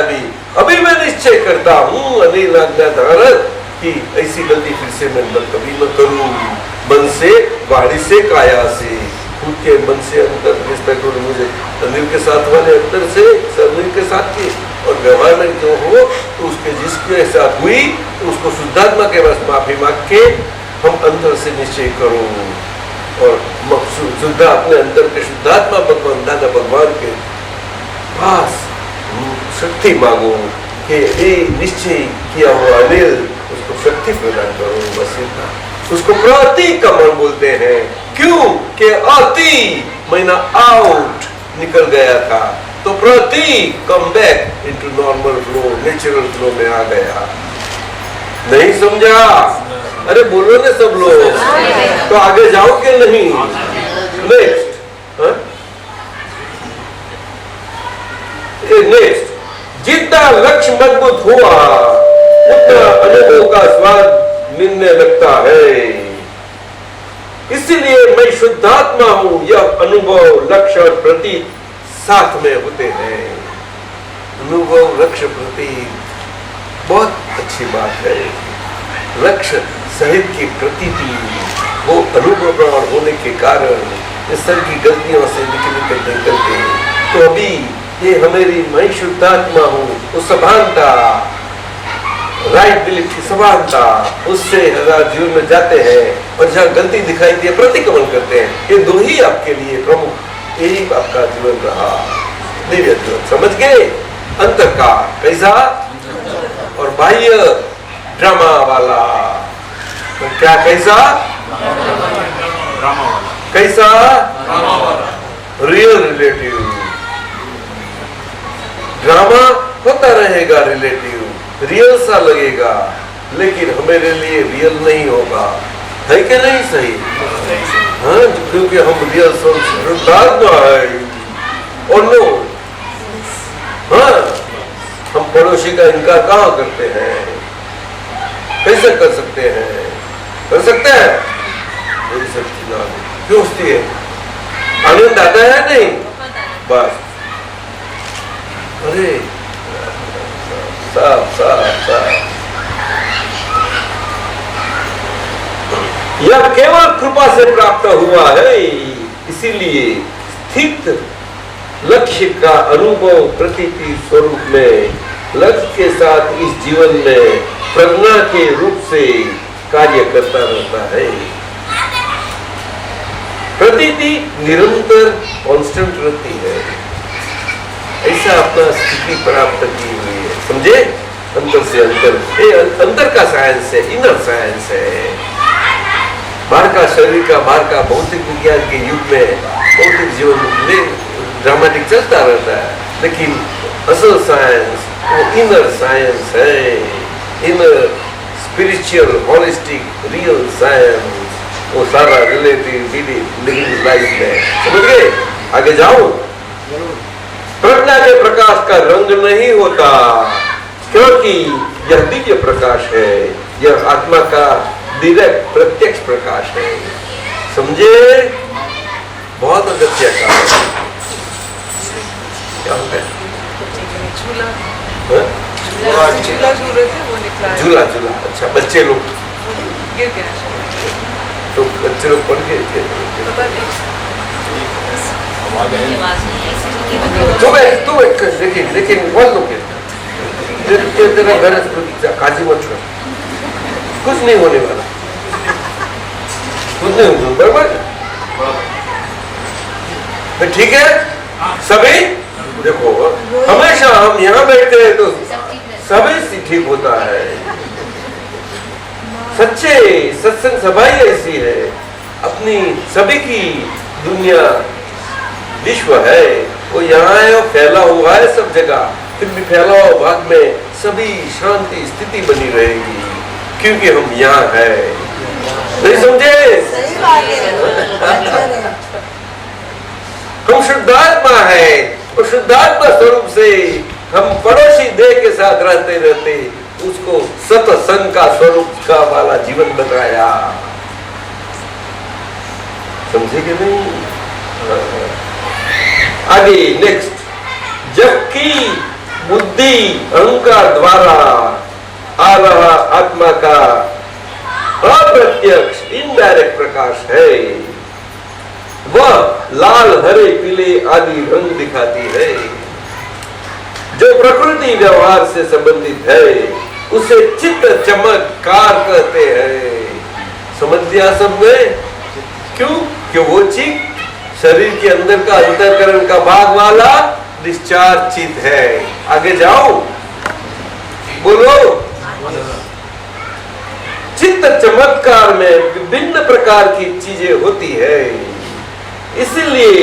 अभी मैं निश्चय करता हूँ अनिल आज्ञाधारक कि ऐसी गलती फिर से मैं कभी न करूं। मन से, वाणी से, काया से, खुद के मन से अंतर रिस्पेक्ट और मुझे अनिल के साथ वाले अंतर से अनिल के साथ की और व्यवहार में जो हो तो उसके जिसके साथ हुई तो उसको शुद्धात्मा के पास माफी मांग के हम अंतर से निश्चय करो और शुद्ध अपने अंदर के शुद्धात्मा भगवान दादा भगवान के पास शक्ति मांगो कि ये निश्चय किया हुआ अनिल उसको शक्ति प्रदान करो। बस इतना। उसको प्रतिक्रमण बोलते हैं। क्यों? कि अति महीना आउट निकल गया था तो प्रति come back into normal flow, natural flow में आ गया। नहीं समझा? अरे बोलो ना सब लोग। तो आगे जाओ कि नहीं? नेक्स्ट नेक्स्ट, जितना लक्ष्य मजबूत हुआ उतना अनुभव का स्वाद मिलने लगता है। इसीलिए मैं शुद्धात्मा हूं। यह अनुभव, लक्ष्य और प्रतीक साथ में होते हैं। अनुभव, लक्ष्य, प्रतीक बहुत अच्छी बात है। लक्ष्य सहित की प्रतीति वो अनुभव प्रमाण होने के कारण इस सर की गलतियों से निकलते तो अभी ये हमारी मैं शुद्धात्मा हूँ, वो सभानता, राइट बिलीफ की सभानता, उससे हजार जीवन में जाते हैं और जहाँ गलती दिखाई दी प्रतिक्रमण करते हैं। ये दो ही आपके लिए प्रमुख, यही आपका जीवन रहा, दिव्य जीवन। समझ गए? अंतर का कैसा और बाह्य ड्रामा वाला तो क्या कैसा? कैसा? Real relative. ड्रामा होता रहेगा रिलेटिव, रियल सा लगेगा लेकिन हमारे लिए रियल नहीं होगा। है कि नहीं सही? हाँ, क्योंकि हम रियल शुद्धात्मा है और नो। हाँ, हम पड़ोसी का इनकार कहाँ करते हैं? कैसे कर सकते हैं? कर सकते हैं? यही सब चीज़ क्यों होती है? आनंद आता है नहीं? बस अरे साफ साफ साफ। यह केवल कृपा से प्राप्त हुआ है। इसीलिए स्थित लक्ष्य का अनुभव प्रतीति स्वरूप में लक्ष्य के साथ इस जीवन में प्रज्ञा के रूप से कार्य करता रहता है। प्रतीति निरंतर कांस्टेंट रहती है। ऐसा अपना स्थिति प्राप्त की हुई है। समझे? अंतर से अंतर, ये अंतर का साइंस है, इनर साइंस है। बाहर का शरीर का, बाहर का भौतिक विज्ञान के युग में भौतिक जीवन में ड्रामेटिक चलता रहता है, लेकिन असल साइंस वो इनर साइंस है। Inner spiritual holistic real science, वो सारा रिलेटिव लिविंग लाइफ में। समझ गए? आगे जाओ। प्रज्ञा के प्रकाश का रंग नहीं होता क्योंकि यह दिव्य प्रकाश है। यह आत्मा का डायरेक्ट प्रत्यक्ष प्रकाश है। समझे? बहुत अगत्य का क्या होता है? झूला झूल रहे थे, वो निकला। झूला झूला। अच्छा, बच्चे लोग गिर गया तो बच्चे लोग पढ़ के पता नहीं। लेकिन बोल दो तेरा घर काजी मत कर, कुछ नहीं होने वाला, कुछ नहीं होगा। बराबर? ठीक है सभी? देखो हमेशा हम यहाँ बैठते हैं तो सभी ठीक होता है। सच्चे सत्संग सभा ही ऐसी है। अपनी सभी की दुनिया विश्व है, वो यहाँ है और फैला हुआ है सब जगह। फिर भी फैला हुआ भाग में सभी शांति स्थिति बनी रहेगी क्योंकि हम यहाँ है। नहीं समझे? हम शुद्धात्मा है। और शुद्धात्मा स्वरूप से हम पड़ोसी देह के साथ रहते रहते उसको सत्संग का स्वरूप का वाला जीवन बताया। समझे कि नहीं? आगे नेक्स्ट, जबकि बुद्धि अहंकार द्वारा आ रहा आत्मा का अप्रत्यक्ष इनडायरेक्ट प्रकाश है, वह लाल हरे पीले आदि रंग दिखाती है। जो प्रकृति व्यवहार से संबंधित है उसे चित्त चमत्कार कहते हैं। समझ लिया सबने? क्यों? कि वो चित्त शरीर के अंदर का अंतःकरण का भाग वाला डिस्चार्ज चित्त है। आगे जाओ, बोलो। चित्त चमत्कार में विभिन्न प्रकार की चीजें होती है, इसलिए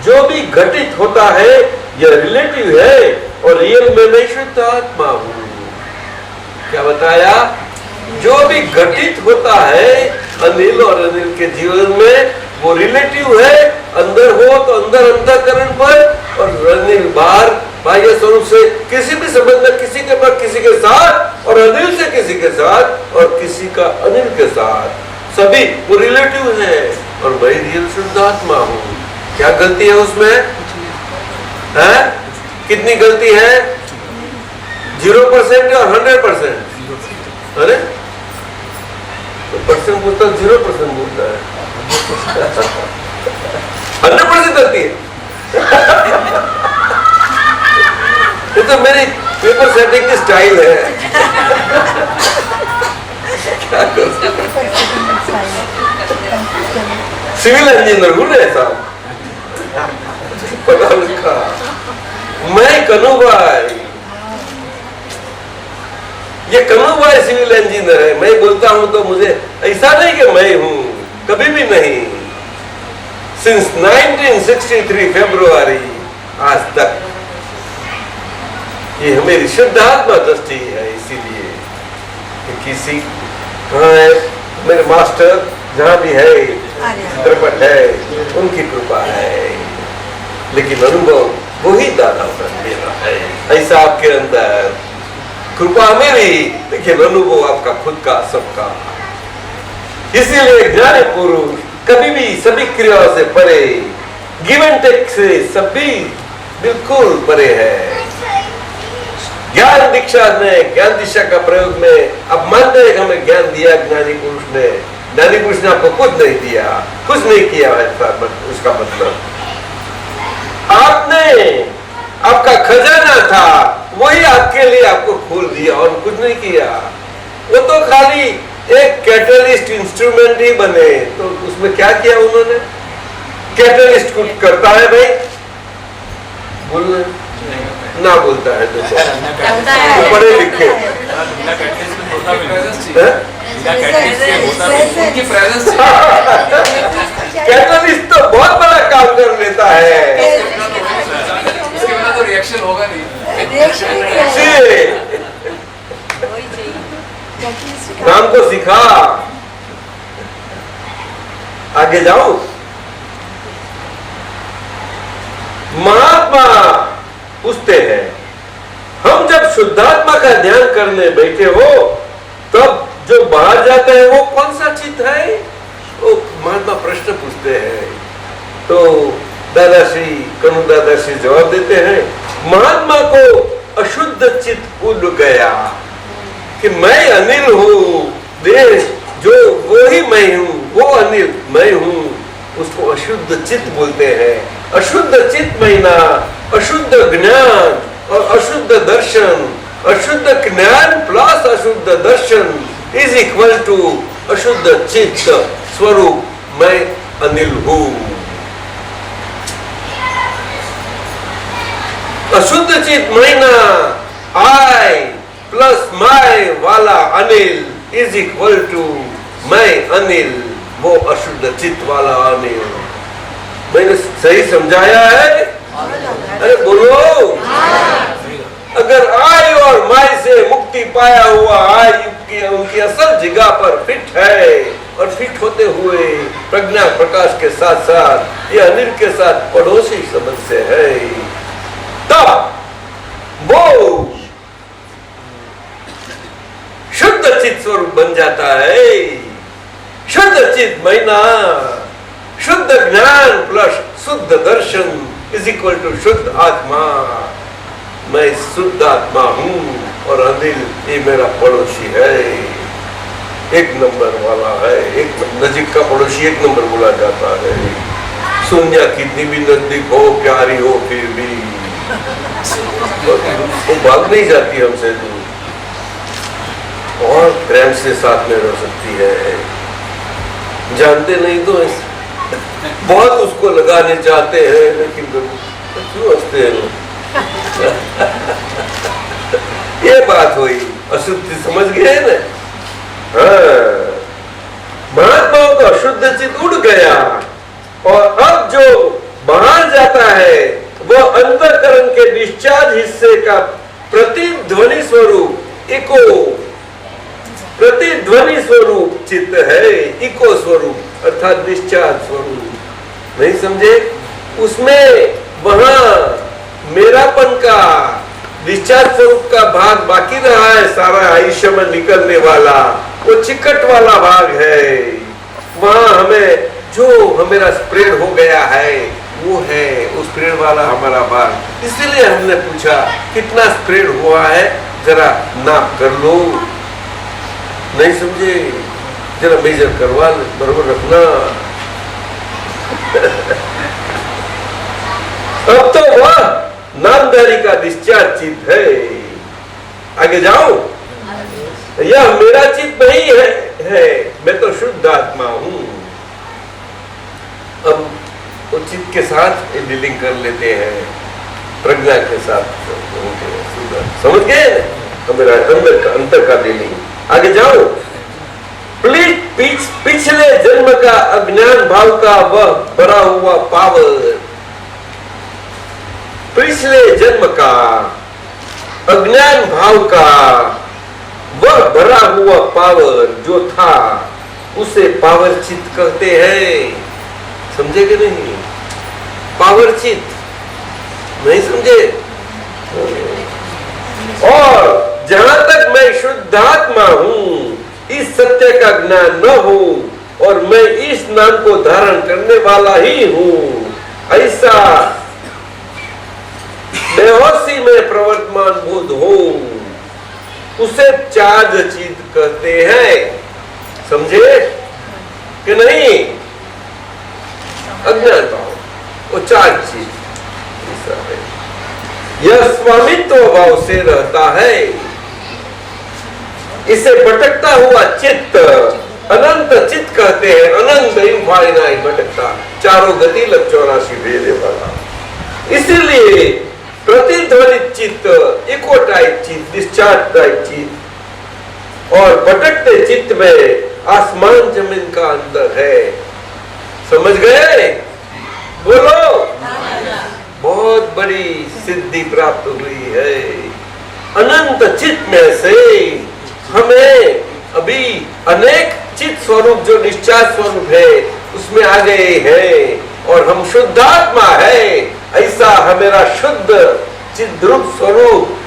जो भी घटित होता है यह रिलेटिव है और रियल में मैं शुद्ध आत्मा हूं। क्या बताया? जो भी घटित होता है अनिल और अनिल के जीवन में वो रिलेटिव है। अंदर हो तो अंदर अंतःकरण पर, और अनिल बाहर बाह्य स्वरूप से किसी भी संबंध में किसी के पास किसी के साथ, और अनिल से किसी के साथ, और किसी का अनिल के साथ, सभी वो रिलेटिव है। और मैं रियल शुद्ध आत्मा हूँ। क्या गलती है उसमें? है? कितनी गलती है? 0% और 100%? अरे तो परसेंट बोलता 0% बोलता है। 100% गलती है। ये तो मेरी पेपर सेटिंग की स्टाइल है। क्या सिविल इंजीनियर हूँ ना साहब, पढ़ा लिखा। मैं कन्हू भाई, ये कन्हू भाई सिविल इंजीनियर है। मैं बोलता हूं तो मुझे ऐसा नहीं कि मैं हूं, कभी भी नहीं। सिंस 1963 फरवरी आज तक ये मेरी शुद्ध आत्मा दृष्टि है। इसीलिए किसी कहाँ है मेरे मास्टर, जहाँ भी है चित्रपट है, उनकी कृपा है, लेकिन अनुभव वही दादा मेरा है। ऐसा आपके अंदर कृपा मेरी, लेकिन अनुभव आपका खुद का, सबका। इसीलिए ज्ञानी पुरुष कभी भी सभी क्रियाओं से परे, गिव एंड टेक से सभी बिल्कुल परे है। ज्ञान दीक्षा में, ज्ञान दिशा का प्रयोग में अब मानते हैं कि हमें ज्ञान दिया ज्ञानी पुरुष ने। ज्ञानी पुरुष ने आपको कुछ नहीं दिया, कुछ नहीं किया है। उसका मतलब आपने, आपका खजाना था वही आपके लिए आपको खोल दिया और कुछ नहीं किया। वो तो खाली एक कैटलिस्ट इंस्ट्रूमेंट ही बने। तो उसमें क्या किया उन्होंने? कैटलिस्ट कुछ करता है भाई? बोलना ना बोलता है तो पढ़े लिखे कैटलिस्ट तो बहुत बड़ा काम कर लेता है। उसके बिना तो रिएक्शन होगा नहीं। नाम को सिखा। आगे जाओ। महात्मा पूछते हैं, हम जब शुद्धात्मा का ध्यान करने बैठे हो तब जो बाहर जाता है वो कौन सा चित्त है? वो महात्मा प्रश्न पूछते हैं। तो दादाश्री, कनु दादाश्री जवाब देते हैं, महात्मा को अशुद्ध चित्त उड़ गया कि मैं अनिल हूँ, देह जो वो ही मैं हूँ, वो अनिल मैं हूँ, उसको अशुद्ध चित्त बोलते हैं। अशुद्ध चित्त महीना, अशुद्ध ज्ञान और अशुद्ध दर्शन। अशुद्ध ज्ञान प्लस अशुद्ध दर्शन इज इक्वल टू अशुद्ध चित्त स्वरूप मैं अनिल हूँ। अशुद्ध चित्त महीना आई प्लस माय वाला अनिल इज इक्वल टू मैं अनिल, वो अशुद्ध चित्त वाला अनिल। मैंने सही समझाया है? अरे बोलो। अगर आई और माय से मुक्ति पाया हुआ आई की उनकी असल जगह पर फिट है और फिट होते हुए प्रज्ञा प्रकाश के साथ साथ ये अनिल के साथ पड़ोसी समझ से है। तब वो शुद्ध चित स्वरूप बन जाता है। शुद्ध चित महीना, शुद्ध ज्ञान प्लस शुद्ध दर्शन इज इक्वल टू शुद्ध आत्मा। मैं शुद्ध आत्मा हूं और अनिल ये मेरा पड़ोसी है, एक नंबर वाला है। एक नजीक का पड़ोसी एक नंबर बोला जाता है। सोनिया कितनी भी नजदीक हो, प्यारी हो, फिर भी वो भाग नहीं जाती हमसे दूर और प्रेम से साथ में रह सकती है। जानते नहीं तो बहुत उसको लगाने चाहते हैं, लेकिन क्यों हंसते हैं लोग? ये बात हुई, अशुद्धि समझ गए ना? हाँ, महात्माओं का शुद्ध चित्त उड़ गया और अब जो बाहर जाता है वो अंतःकरण के डिस्चार्ज हिस्से का प्रतिध्वनि स्वरूप प्रतिध्वनि स्वरूप चित्त है। इको स्वरूप अर्थात डिस्चार्ज स्वरूप। नहीं समझे? उसमें वहां मेरापन का डिस्चार्ज स्वरूप का भाग बाकी रहा है, सारा आयुष्य में निकलने वाला वो चिकट वाला भाग है। वहां हमें जो हमारा स्प्रेड हो गया है वो है वो स्प्रेड वाला हमारा भाग। इसलिए हमने पूछा कितना स्प्रेड हुआ है, जरा नाप कर लो। नहीं समझे? जरा मेजर करवा बराबर रखना। अब तो वह नामधारी का डिस्चार्ज चित्त है। आगे जाओ। यह मेरा चित्त नहीं है, मैं तो शुद्ध आत्मा हूं। अब वो चित्त के साथ डीलिंग कर लेते हैं, प्रज्ञा के साथ। समझ गए? मेरा अंतर का डीलिंग। आगे जाओ। पिछले जन्म का अज्ञान भाव का वह भरा हुआ पावर, पिछले जन्म का अज्ञान भाव का वह भरा हुआ पावर जो था उसे पावर चित्त कहते हैं। समझे कि नहीं? पावर चित्त नहीं समझे? और जहां तक मैं शुद्धात्मा हूं, इस सत्य का ज्ञान न हो और मैं इस नाम को धारण करने वाला ही हूं, ऐसा बेहोशी में प्रवर्तमान बोध हो, उसे चार्ज चित्त कहते हैं। समझे कि नहीं? अज्ञान भाव वो चार्ज चित्त है। यह स्वामित्व भाव से रहता है। इसे भटकता हुआ चित्त अनंत चित्त कहते हैं। अनंत इनफाइनाइट भटकता, चारों गति लग 84 भेदे वाला। इसीलिए प्रतिध्वनित चित्त, इको टाइप चित्त, डिस्चार्ज टाइप चित्त और भटकते चित्त में आसमान जमीन का अंतर है। समझ गए? बोलो। बहुत बड़ी सिद्धि प्राप्त हुई है। अनंत चित्त में से हमें अभी अनेक चित्त स्वरूप जो डिस्चार्ज स्वरूप है उसमें आ गए हैं और हम शुद्धात्मा है। ऐसा हमारा शुद्ध चिद्रूप स्वरूप,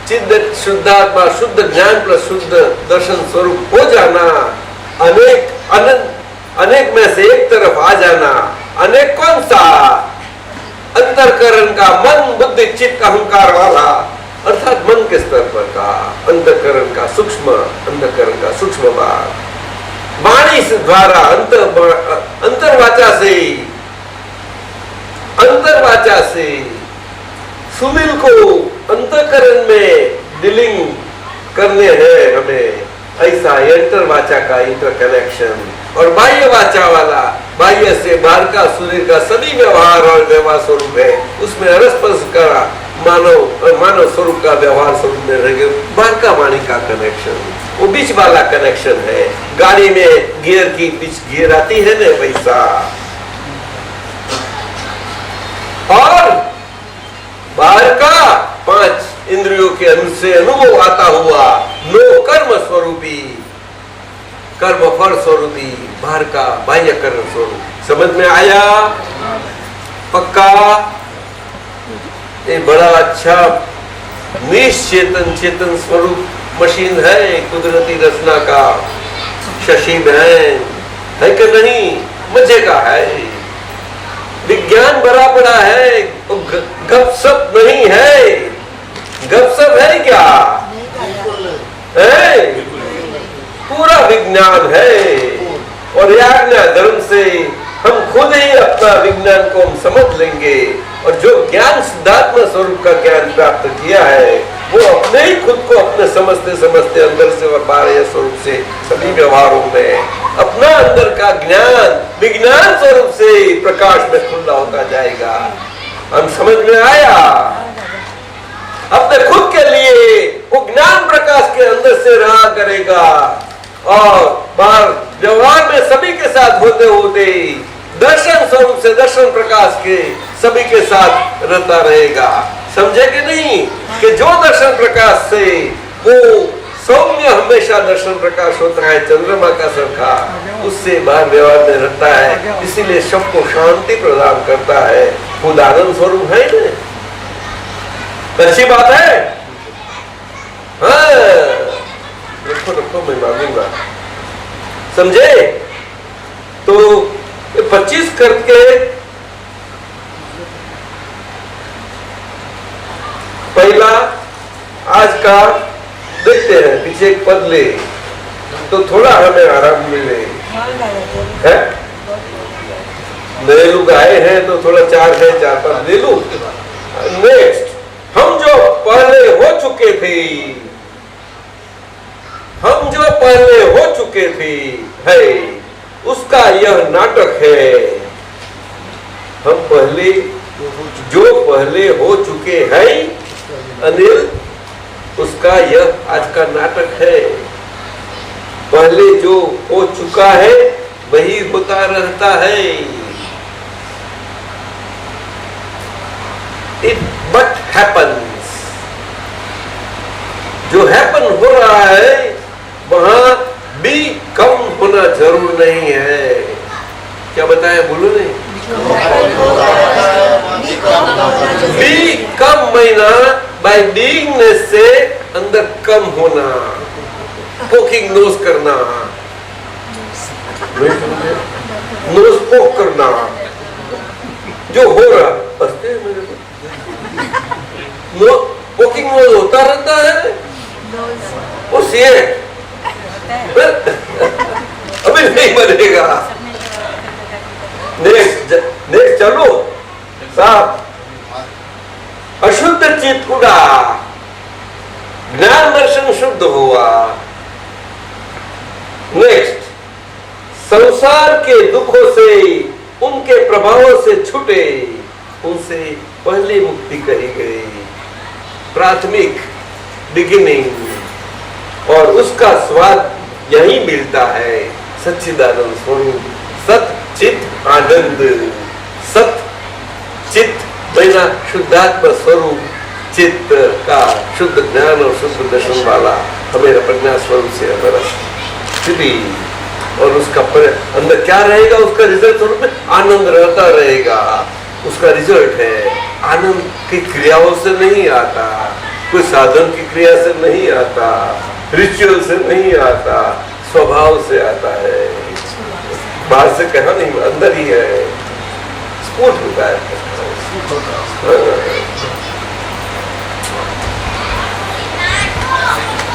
चिद्ध शुद्धात्मा, शुद्ध ज्ञान प्लस शुद्ध दर्शन स्वरूप हो जाना, अनेक में से एक तरफ आ जाना। अनेक कौन सा? अंतःकरण का मन, बुद्धि, चित्त, अहंकार वाला, अर्थात मन के स्तर पर का अंतःकरण का सूक्ष्म भाग। वाणी से द्वारा अंतर्वाचा से सुनील को अंतःकरण में डीलिंग करने हैं हमें। ऐसा अंतर्वाचा का इंटरकनेक्शन और बाह्य वाचा वाला, बाह्य से बाहर का सुनील का सभी व्यवहार और व्यवहार स्वरूप है। उसमें रसपस का मानव स्वरूप का व्यवहार स्वरूप में रहेंगे। बाहर का वाणी का कनेक्शन वो बीच वाला कनेक्शन है। गाड़ी में गियर की बीच गियर आती है ना, वैसा। और बाहर का 5 इंद्रियों के से अनुभव आता हुआ नो कर्म स्वरूपी, कर्म फल स्वरूपी बाहर का बाह्य कर्म स्वरूप। समझ में आया? पक्का? ये बड़ा अच्छा निश्चेतन चेतन स्वरूप मशीन है कुदरती रचना का। शशि बहन है कि नहीं, मजे का है। विज्ञान भरा पड़ा है, गपसप नहीं है। गपसप है क्या है? पूरा विज्ञान है। और आज्ञा धर्म से हम खुद ही अपना विज्ञान को हम समझ लेंगे। और जो ज्ञान सिद्धात्मा स्वरूप का ज्ञान प्राप्त किया है वो अपने ही खुद को अपने समझते समझते अंदर से और बाह्य स्वरूप से सभी व्यवहारों में अपना अंदर का ज्ञान विज्ञान स्वरूप से प्रकाश में खुला होता जाएगा। हम समझ में आया? अपने खुद के लिए वो ज्ञान प्रकाश के अंदर से रहा करेगा और बाहर व्यवहार में सभी के साथ होते होते दर्शन स्वरूप से दर्शन प्रकाश के सभी के साथ रहता रहेगा। समझे कि नहीं कि जो दर्शन प्रकाश से वो सौम्य हमेशा दर्शन प्रकाश होता है चंद्रमा का सरखा, उससे बाहर व्यवहार में रहता है, इसीलिए सबको शांति प्रदान करता है। खुद आनंद स्वरूप है ना, अच्छी बात है। हाँ रखो रखो मैं मांगूंगा। समझे? तो 25 करके पहला आज का देखते हैं, पीछे एक पद ले तो थोड़ा हमें आराम मिले। है नए लोग आए हैं तो थोड़ा 4 है 4-5 ले लूं। नेक्स्ट, हम जो पहले हो चुके थे, हम जो पहले हो चुके थे है उसका यह नाटक है। हम पहले जो पहले हो चुके हैं अनिल, उसका यह आज का नाटक है। पहले जो हो चुका है वही होता रहता है। इट बट हैपन्स, जो हैपन हो रहा है वहां भी कम होना जरूर नहीं है। क्या बताया बोलो नहीं? बी कम महीना बाय बीइंगनेस से अंदर कम होना, पोकिंग नोज करना, नोज पोक करना, जो हो रहा हंसते हैं मेरे को, पोकिंग नोज होता रहता है। वो सीए अभी नहीं बनेगा। नेक्स्ट चलो साहब, अशुद्ध चित्त उड़ा, ज्ञान दर्शन शुद्ध हुआ। नेक्स्ट, संसार के दुखों से उनके प्रभावों से छूटे, उनसे पहले मुक्ति कही गई, प्राथमिक बिगिनिंग। और उसका स्वाद यही मिलता है, सच्चिदानंद स्वरूप, सत चित आनंद, सत चित बिना शुद्धात्मा स्वरूप चित्त का शुद्ध ज्ञान और शुद्ध दर्शन वाला हमें प्रज्ञा स्वरूप से हमारा स्थिति। और उसका अंदर क्या रहेगा? उसका रिजल्ट स्वरूप में आनंद रहता रहेगा। उसका रिजल्ट है आनंद की क्रियाओं से नहीं आता, कोई साधन की क्रिया से नहीं आता, रिचुअल से नहीं आता, स्वभाव से आता है। बाहर से कहा नहीं, अंदर ही है, स्फूर्त होता है।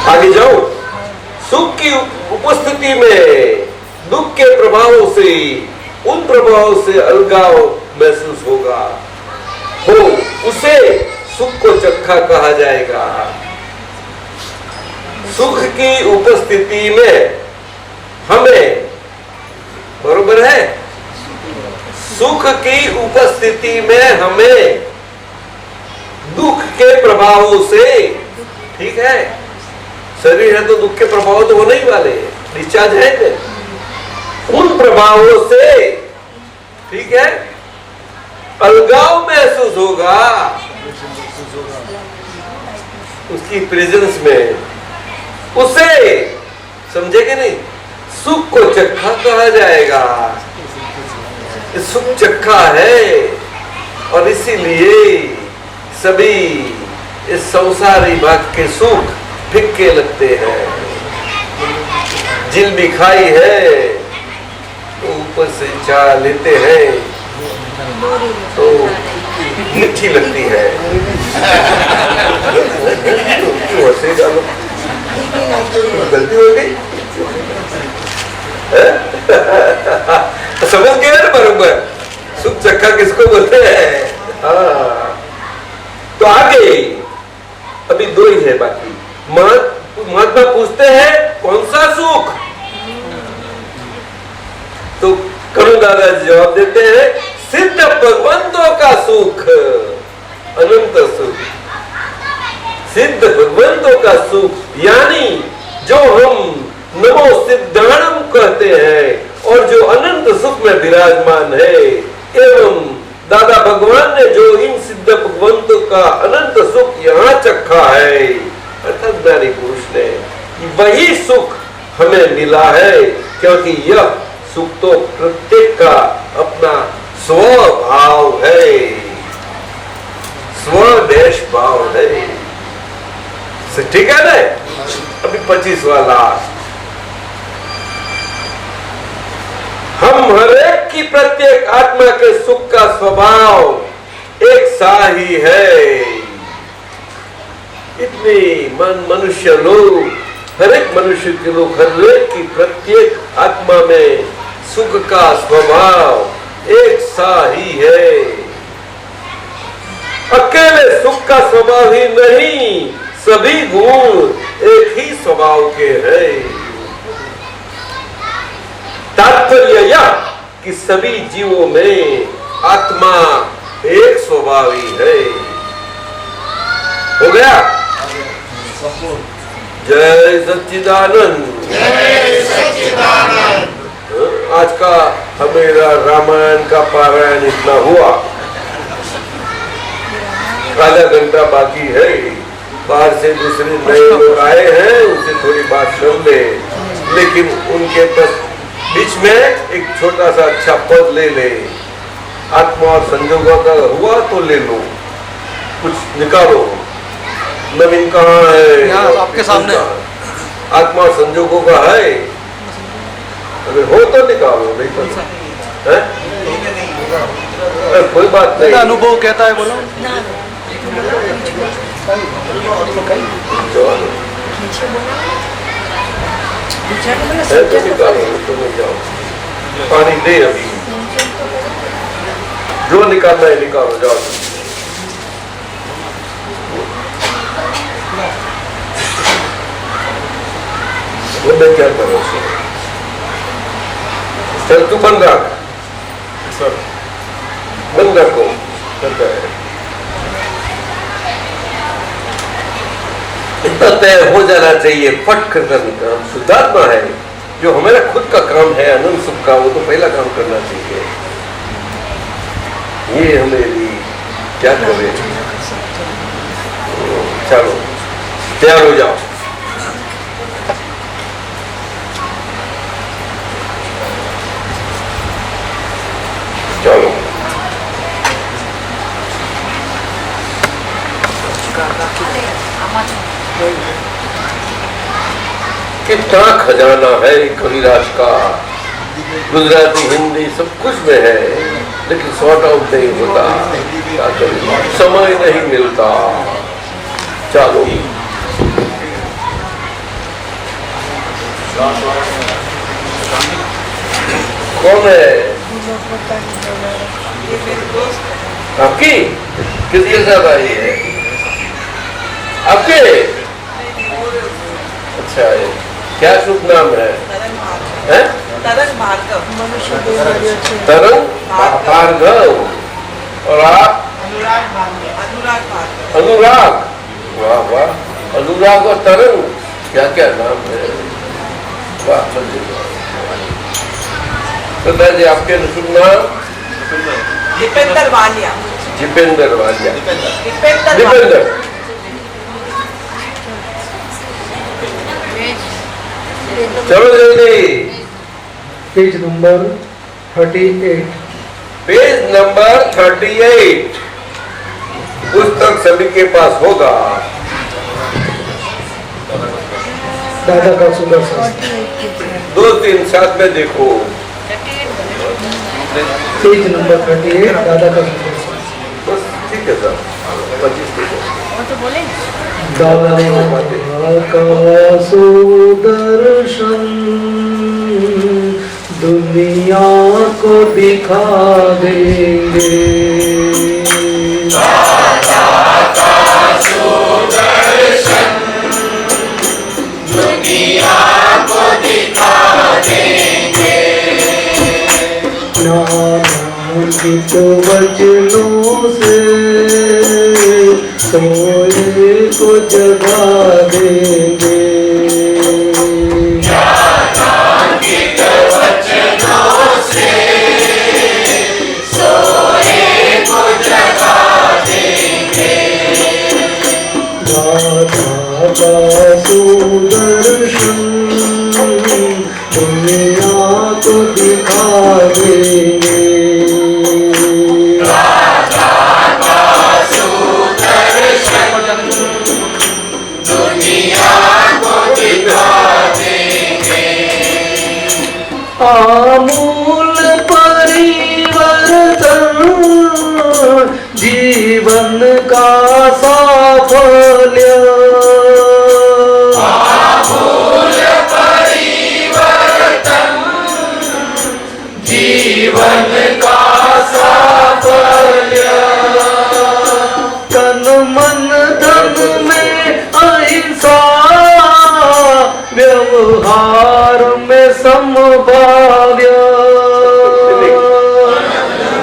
आगे जाओ। सुख की उपस्थिति में दुख के प्रभावों से, उन प्रभावों से अलगाव महसूस होगा, हो उसे सुख को चखा कहा जाएगा। सुख की उपस्थिति में हमें, बरोबर है, सुख की उपस्थिति में हमें दुख के प्रभावों से, ठीक है, शरीर है तो दुख के प्रभाव तो होने ही वाले, डिस्चार्ज है, उन प्रभावों से, ठीक है, अलगाव महसूस होगा उसकी प्रेजेंस में। उसे समझेगे नहीं, सुख को चखा कहा जाएगा। सुख चखा है और इसीलिए सभी इस संसारी भाग के सुख फिक्के लगते हैं। जिल भी खाई है तो ऊपर से चाह लेते हैं तो मीठी लगती है। क्यों हंसे डालो? गलती हो गई? समझ गए ना बरोबर? सुख चक्का किसको बोलते हैं? हाँ। तो आगे अभी दो ही है बाकी। महात्मा पूछते हैं कौन सा सुख? तो करुण दादा जवाब देते हैं सिद्ध भगवंतों का सुख, अनंत सुख। सिद्ध भगवंतों का सुख यानी जो हम नमो सिद्धाणम कहते हैं और जो अनंत सुख में विराजमान है, एवं दादा भगवान ने जो इन सिद्ध भगवंतों का अनंत सुख यहाँ चखा है, अर्थात ज्ञानी पुरुष ने, वही सुख हमें मिला है। क्योंकि यह सुख तो प्रत्येक का अपना स्वभाव है, स्वदेश भाव है। ठीक है ना? अभी 25वां लास्ट। हम हर एक की प्रत्येक आत्मा के सुख का स्वभाव एक सा ही है। इतने मनुष्य लोग, हर एक मनुष्य के लोग, हर एक की प्रत्येक आत्मा में सुख का स्वभाव एक सा ही है। अकेले सुख का स्वभाव ही नहीं, सभी गुण एक ही स्वभाव के हैं। तात्पर्य यह कि सभी जीवों में आत्मा एक स्वभावी है। हो गया? जय सच्चिदानंद। आज का हमेरा रामायण का पारायण इतना हुआ, आधा घंटा बाकी है। बाहर से दूसरे नए लोग आए हैं, उनसे थोड़ी बात सुन ले, लेकिन उनके पास बीच में एक छोटा सा अच्छा पद ले ले। आत्मा और संजोगों का हुआ तो ले लो, कुछ निकालो। नवीन कहाँ है? यहाँ आपके सामने। आत्मा और संजोगों का है, अगर हो तो निकालो, नहीं तो है? कोई बात नहीं। अनुभव कहता है, बोलो। है तो निकालो, तुम जाओ। पानी दे अभी, जो निकालना है निकालो, जाओ। वो मैं क्या करूँ? चल तू बंद रख, बंद रखो। इतना तय हो जाना चाहिए, फट कर काम। शुद्धात्मा है, जो हमारा खुद का काम है अनंत सुख का, वो तो पहला काम करना चाहिए। ये हमेरी क्या करे? चलो तैयार हो जाओ। चलो कितना खजाना है कविराज का, गुजराती हिंदी सब कुछ में है, लेकिन सॉर्ट आउट नहीं होता, समय नहीं मिलता। चलो कौन है? आपकी किसके साथ आई है? आपके? अच्छा है। क्या शुभ नाम है? तरंग भार्गव। तरंग भार्गव। और आप? अनुराग। वाह वाह, अनुराग और तरंग, क्या क्या नाम है। वाह जी, आपके शुभ नाम? दीपेंद्र वालिया। दीपेंद्र वालिया। दीपेंद्र। चलो जल्दी। Page number 38। Page number 38। पुस्तक सभी के पास होगा। दादा का सुदर्शन। 2 3 साथ में देखो। पेज नंबर 38 दादा का सुदर्शन। बस ठीक है सर, 25 देखो। दादा का सुदर्शन दुनिया को दिखा देंगे। नामांकित वचनों से सोए को जगा देंगे। नामांकित वचनों से सोए को जगा देंगे। दादा का सुदर्शन दुनिया को दिखा देंगे। दादा का सुदर्शन दुनिया को दिखा देंगे। आमूल परिवर्तन जीवन का साफल्य। जीवन का साफल्य। तन मन धन में अहिंसा व्यवहार में समभाव्य।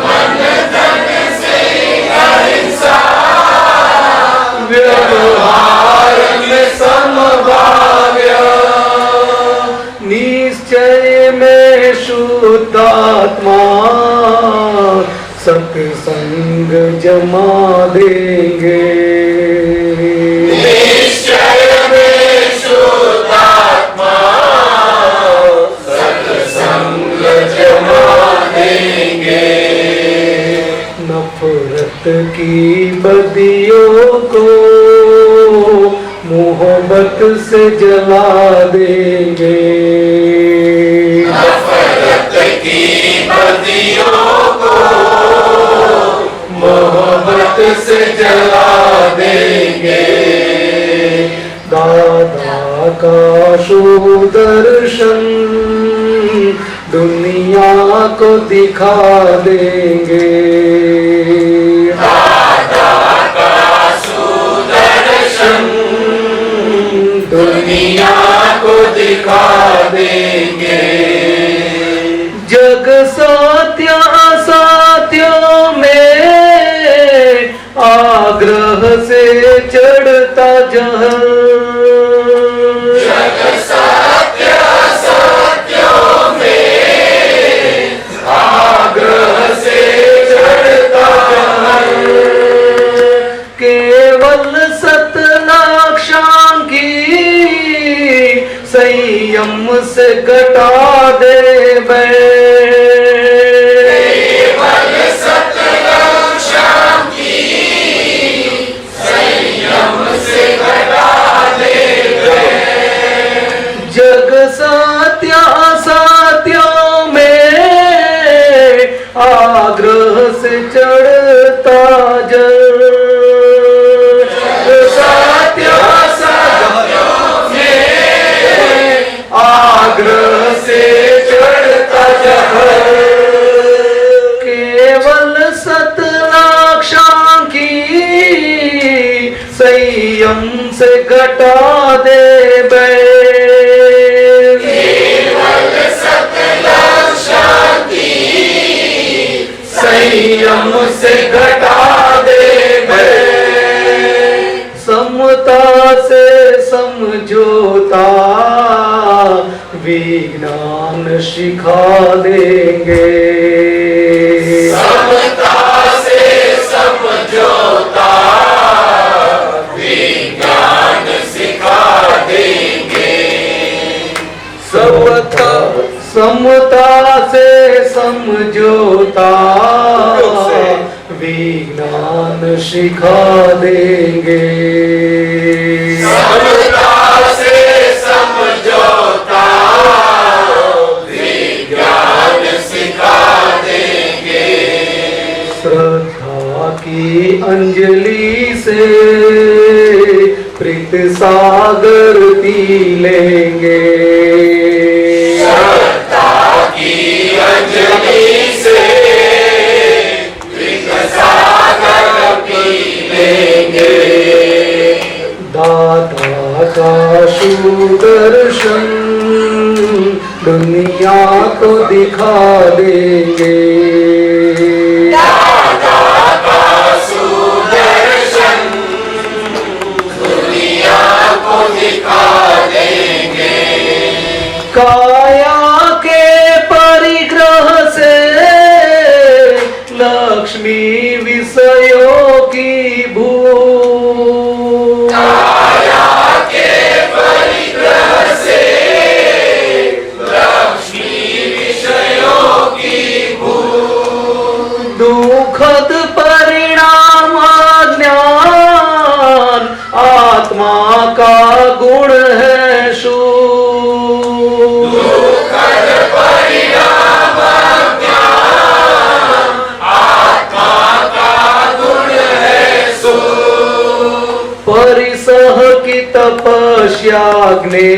मन धन से अहिंसा व्यवहार में समभाव्य। निश्चय में शुद्धात्मा सत्संग जमा देंगे। निश्चय में शुद्धात्मा सत्संग जमा देंगे। नफरत की बदियों को मोहब्बत से जला देंगे। नफरत की बदियों को मोहब्बत से जला देंगे। दादा का सुदर्शन दुनिया को दिखा देंगे। दादा का सुदर्शन दुनिया को दिखा देंगे। जग सत्य असत्यों में आग्रह से चढ़ता जहर। जग सत्य असत्यों में आग्रह से चढ़ता जहर। केवल सतनाक्षां की संयम से घटा दे केवल सतनाक्षां की संयम से घटा दे। जग सत्य असत्यों में आग्रह से चढ़ता जल। आग्रह से चढ़ता जहर। केवल सतनाक्षां की संयम से घटा दे केवल सतनाक्षां की संयम से घटा दे। समता से समझौता विज्ञान सिखा देंगे। समता से समझौता विज्ञान सिखा देंगे। समता से समझौता विज्ञान सिखा देंगे। समता से समझौता विज्ञान सिखा देंगे। श्रद्धा की अंजलि से प्रीत सागर पी लेंगे। श्रद्धा की अंजलि से प्रीत सागर पी लेंगे। दाता का सुदर्शन दुनिया को दिखा देंगे। काया के परिग्रह से लक्ष्मी विषयों की भूख। काया के परिग्रह से लक्ष्मी विषयों की भूख। दुखद परिणाम ज्ञान आत्मा का गुण है शुभ। परिसह की तपस्याग्नि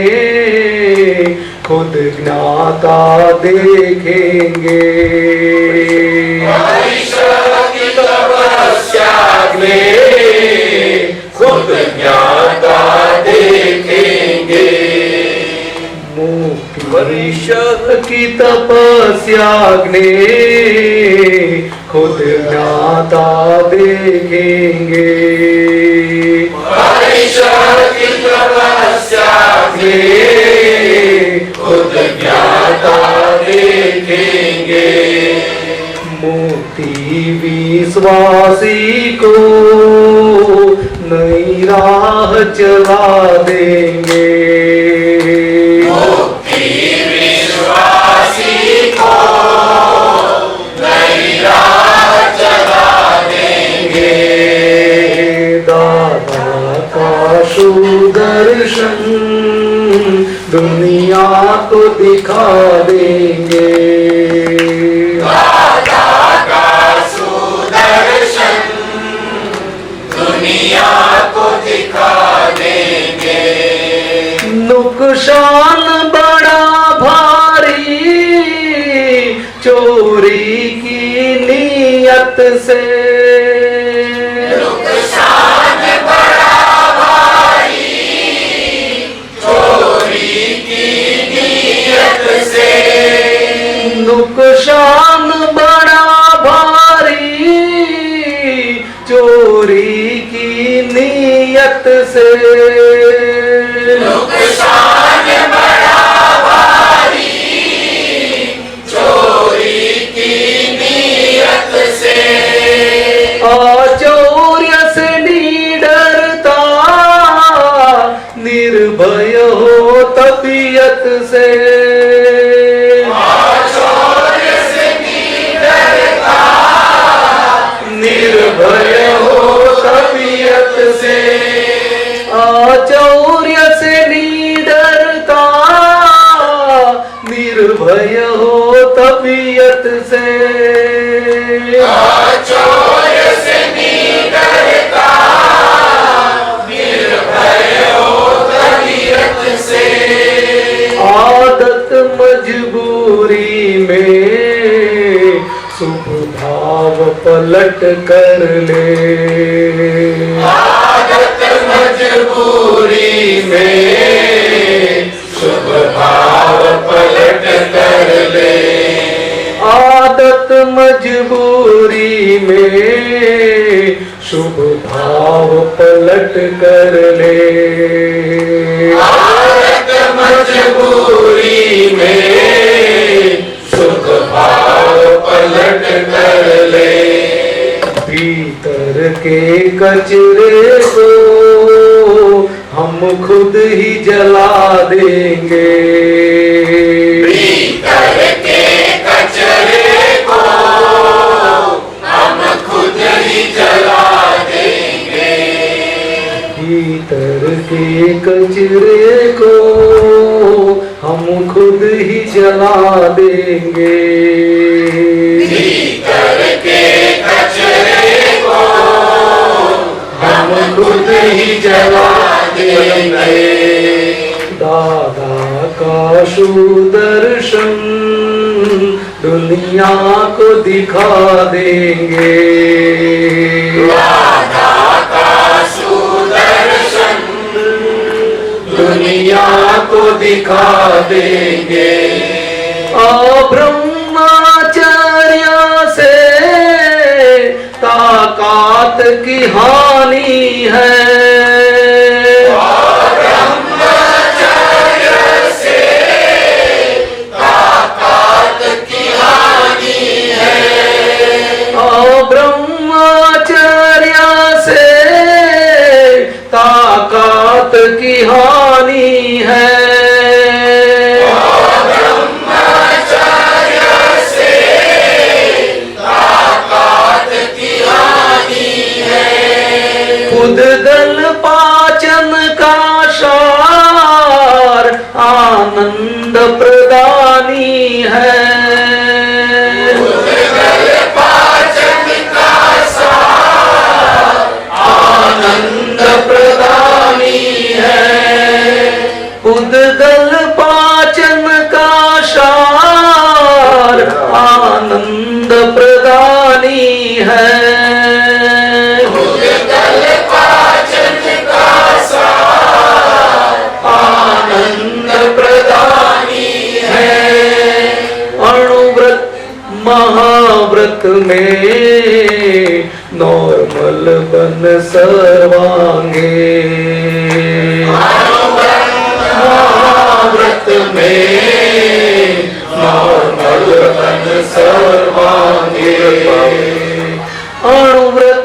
खुद ज्ञाता देखेंगे। परिसह की तपस्याग्नि खुद ज्ञाता देखेंगे। परिषद की तपस्याग्नि खुद ज्ञाता देखेंगे। परिषद की तपस्याग्नि खुद ज्ञाता देखेंगे। मुक्ति विश्वासी को नई राह चला देंगे। मुक्ति विश्वासी को नई राह चला देंगे। दाता का सुदर्शन दुनिया को दिखा देंगे। दाता का सुदर्शन दुनिया को दिखा देंगे। नुकसान बड़ा भारी चोरी की नीयत से। नुकसान बड़ा भारी चोरी की नीयत से। नुकसान बड़ा भारी चोरी की नीयत से। नुकसान बड़ा भारी चोरी की नीयत से। आचौर्य से निडरता निर्भय हो तबीयत से। आचौर्य से निडरता निर्भय हो तबीयत से। आचौर्य से निडरता निर्भय हो तबीयत से। आचौर्य से निडरता निर्भय हो तबीयत से। आदत मजबूरी में शुभ भाव पलट कर ले। आदत मजबूरी में शुभ भाव पलट कर ले। आदत मजबूरी में शुभ भाव पलट कर ले। आदत मजबूरी में शुभ भाव पलट कर ले। भीतर के कचरे को हम खुद ही जला देंगे। भीतर के कचरे को हम खुद ही जला भीतर के कचरे को हम खुद ही जला देंगे। भीतर के कचरे को हम खुद ही जला देंगे। दादा का सुदर्शन दुनिया को दिखा देंगे। दादा का सुदर्शन दुनिया को दिखा देंगे। ब्रह्मचर्य से ताकत की हानि है। ब्रह्मचर्य से ताकत की हानि है। ब्रह्मचर्य से ताकत की हानि है। ब्रह्मचर्य से ताकत की हानि है। खुद दल पाचन का सार आनंद प्रदानी है। उद्गल पाचन का सार आनंद प्रदानी है। उद्गल पाचन का सार आनंद प्रदानी है। उद्गल पाचन का सार आनंद प्रदानी है। अणुव्रत महाव्रत में नॉर्मल बन सर्वांगे। महाव्रत में नॉर्मल बन सर्वांगे। अणुव्रत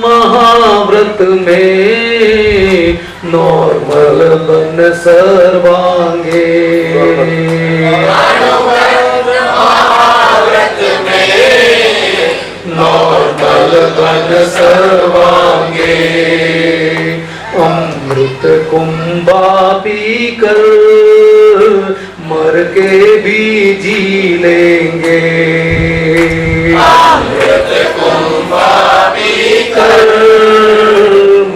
महाव्रत में नॉर्मल बन सर्वांगे। महाव्रत में नॉर्मल बन सर्वांगे। अमृत कुंभा पीकर मर के भी जी लेंगे। अमृत कुंभा पीकर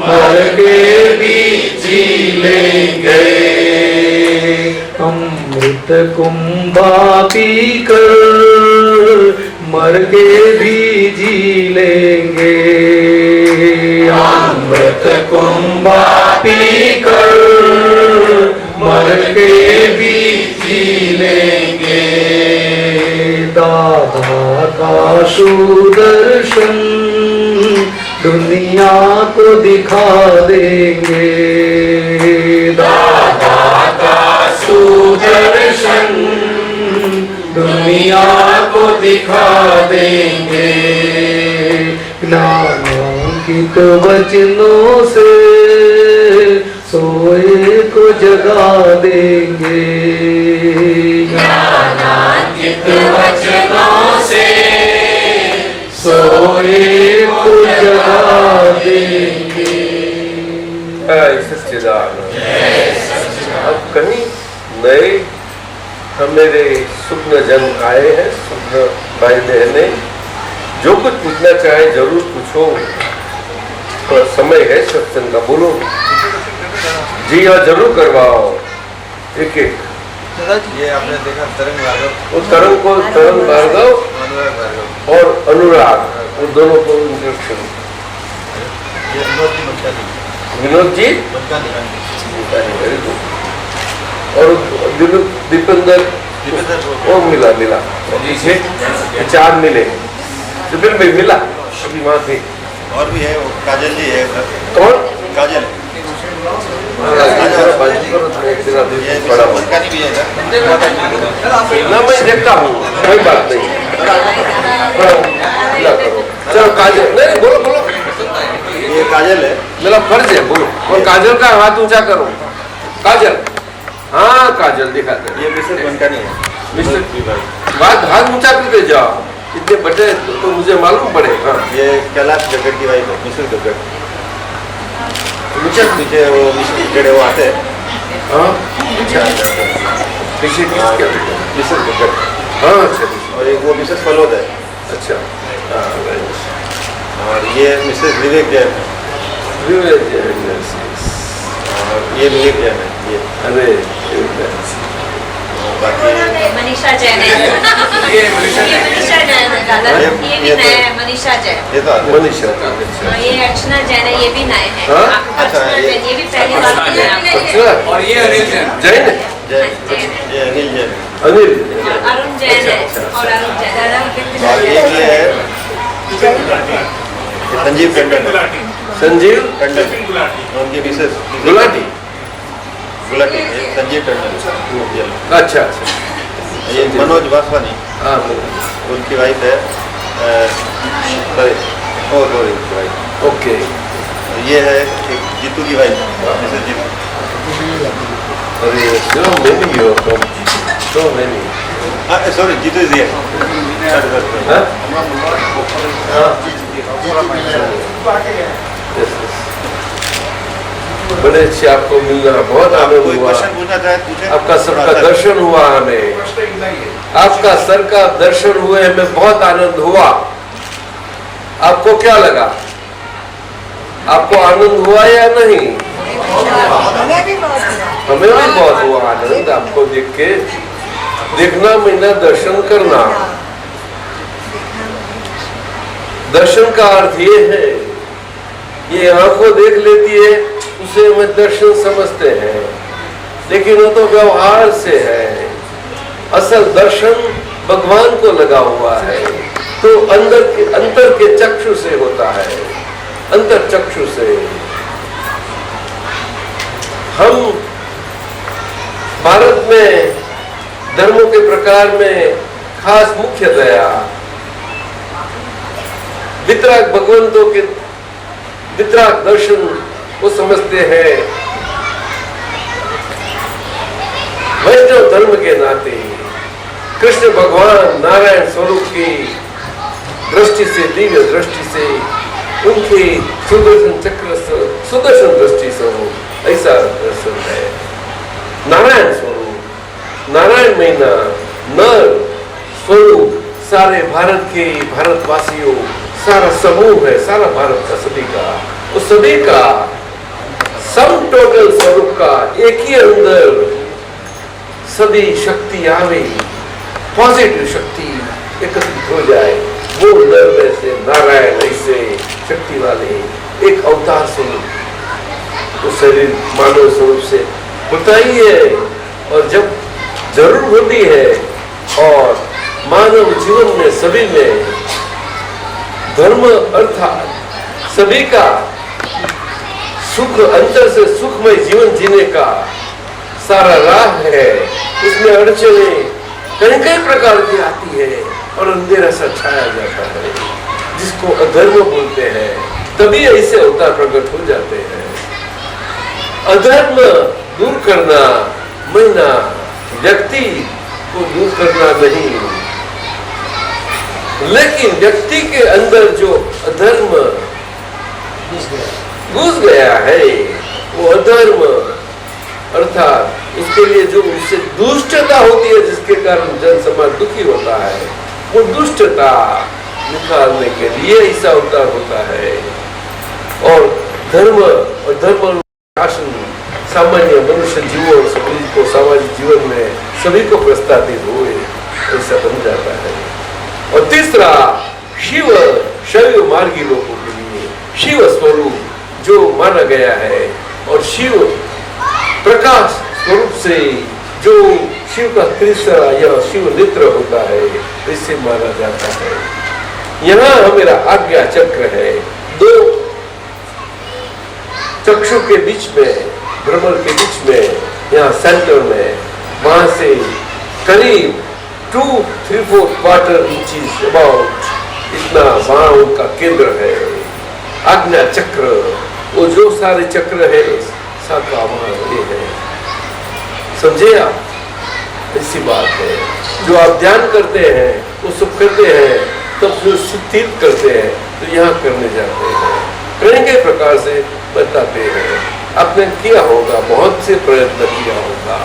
मर के भी जी लेंगे। अमृत कुंभा पीकर मर के भी जी लेंगे। अमृत कुंभा पीकर मर के भी जी लेंगे। दादा का सुदर्शन दुनिया को दिखा देंगे। दादा का सुदर्शन दुनिया को दिखा देंगे। ज्ञानांकित वचनों से सोए को जगा देंगे। ज्ञानांकित वचनों से सोए को जगा देंगे। सच्चिदानंद। अब कहीं नए मेरे सुग्न जन आए हैं, सुग्न भाई बहने, जो कुछ पूछना चाहे जरूर पूछो। थोड़ा समय है सत्संग का, बोलो जी हाँ जरूर करवाओ। एक एक ये आपने देखा तरंग भार्गव, वो तरंग को, तरंग भार्गव अनुराग भार्गव, और अनुराग, वो दोनों को इंट्रोडक्शन। ये विनोद जी बंकानी, विनोद जी बंकानी, वेरी गुड। और दीपेंद्र वो मिला पीछे चार मिले। दीपेंद्र भाई मिला अभी वहाँ थे। और भी है वो काजल जी है उधर। कौन? काजल, ये बड़ा बंकानी भी है इधर। ना मैं देखता हूँ, कोई बात नहीं। चलो काजल, नहीं बोलो बोलो, ये काजल है। मेरा फर्ज है, बोलो। और काजल का हाथ ऊंचा करो। काजल, हाँ काजल दिखाते। ये मिस्टर बंकानी है। मिस्टर हाथ ऊंचा करके जाओ, इतने बड़े तो मुझे मालूम पड़े। हाँ ये कैलाश जगत की वाइफ है, मिस्टर जगत। पीछे वो जड़े वो आते हैं। हाँ अच्छा पीछे क्या बेटा? मिसेस क्रिकेट हाँ अच्छा और एक वो मिसेस फलोद है। अच्छा और ये मिसेस विवेक जैन है। विवेक जैन और ये विवेक जैन है ये। अरे बाकी मनीषा जैन है। ये मनीषा ये मनीषा जैन है दादा। ये भी ये नया है मनीषा जैन। ये तो आते हैं। मनीषा और ये अर्चना जैन है, ये भी नए हैं। हाँ? अर्चना जैन ये भी पहली बार अर्चना मिले हैं आपको। अच्छा और ये अनिल जैन। जैन जैन ये अनिल जैन। अनिल अरुण जैन है और अरुण जैन दादा और एक ये है संजीव टंडन संजीव टंडन उनकी मिसेस गुलाटी गुलाटी ये संजीव टंडन ये अच्छा अच्छा ये मनोज वासवानी हाँ उनकी वाइफ है सॉरी उनकी वाइफ। ओके ये है एक जीतू की वाइफ मिसेस जीतू। अरे so many you come so many sorry Jeetu is here. हाँ हाँ Yes, yes. बड़े अच्छे आपको मिलना बहुत आनंद कोई हुआ। क्वेश्चन पूछना चाहे पूछे। आपका सबका दर्शन हुआ हमें, आपका सर का दर्शन हुए हमें बहुत आनंद हुआ। आपको क्या लगा? आपको आनंद हुआ या नहीं? हमें भी बहुत हुआ आनंद आपको देख के। देखना मिलना दर्शन करना, दर्शन का अर्थ ये है, ये आंखों देख लेती है उसे हम दर्शन समझते हैं, लेकिन वो तो व्यवहार से है। असल दर्शन भगवान को लगा हुआ है, तो अंतर के चक्षु से होता है, अंतर चक्षु से। हम भारत में धर्मों के प्रकार में खास मुख्यतया वितराग भगवंतों के वितराग दर्शन को समझते हैं। वैष्णव धर्म के नाते कृष्ण भगवान नारायण स्वरूप की दृष्टि से, दिव्य दृष्टि से, उनकी सुदर्शन चक्र सुदर्शन दृष्टि से हो, ऐसा दर्शन है। नारायण स्वरूप, नारायण महीना नर स्वरूप सारे भारत के भारतवासियों सारा समूह है, सारा भारत का सभी का, उस सभी का सम टोटल स्वरूप का एक ही अंदर सभी शक्ति आवे, पॉजिटिव शक्ति एकत्रित हो जाए, वो नर में से नारायण ऐसे शक्ति वाले एक अवतार स्वरूप तो शरीर मानव स्वरूप से होता ही है। और जब जरूर होती है और मानव जीवन में सभी में धर्म अर्थात सभी का सुख, अंतर से सुखमय जीवन जीने का सारा राह है, उसमें अड़चने कई कई प्रकार की आती है और अंधेरा सा छाया जाता है, जिसको अधर्म बोलते हैं। तभी ऐसे अवतार प्रकट हो जाते हैं। अधर्म दूर करना महीना व्यक्ति को दूर करना नहीं, लेकिन व्यक्ति के अंदर जो अधर्म घुस गया है, वो अधर्म अर्थात उसके लिए जो उससे दुष्टता होती है, जिसके कारण जन समाज दुखी होता है, वो दुष्टता निकालने के लिए ऐसा अवतार होता है। और धर्म और धर्म शासन सामान्य मनुष्य जीवों सभी को सामाजिक जीवन में सभी को प्रस्तावित हुए, ऐसा बन जाता है। और तीसरा शिव, शैव मार्गी लोगों के लिए शिव स्वरूप जो माना गया है, और शिव प्रकाश स्वरूप से जो शिव का तीसरा या शिव नेत्र होता है, इसे माना जाता है। यहाँ हमारा आज्ञा चक्र है, दो चक्षु के बीच में, भ्रमर के बीच में, यहाँ सेंटर में, वहां से करीब 2-3/4 इंचेस अबाउट इतना वहां उनका केंद्र है। आज्ञा चक्र, वो जो सारे चक्र है साका वहां ये है, समझे आप? ऐसी बात है। जो आप ध्यान करते हैं वो सब करते हैं, तब जो सुतीर्थ करते हैं तो यहाँ करने जाते हैं, कई प्रकार से बताते हैं। आपने किया होगा, बहुत से प्रयत्न किया होगा,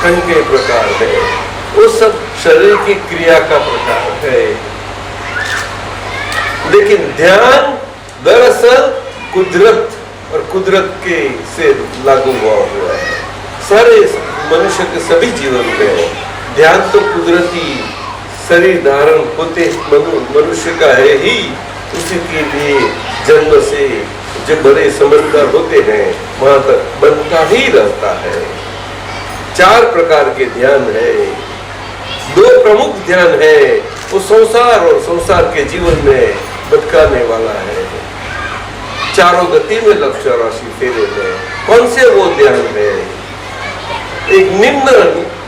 कई कई प्रकार है, वो सब शरीर की क्रिया का प्रकार है। लेकिन ध्यान दरअसल कुदरत और कुदरत के से लागू हुआ है। सारे मनुष्य के सभी जीवन में ध्यान तो कुदरती शरीर धारण होते मनुष्य का है ही, उसी के लिए जन्म से जो बड़े समझदार होते हैं वहां तक बनता ही रहता है। 4 प्रकार के ध्यान है, 2 प्रमुख ध्यान है, वो संसार और संसार के जीवन में भटकाने वाला है। चारों गति में लक्ष्य राशि फेरे में कौन से वो ध्यान है? एक निम्न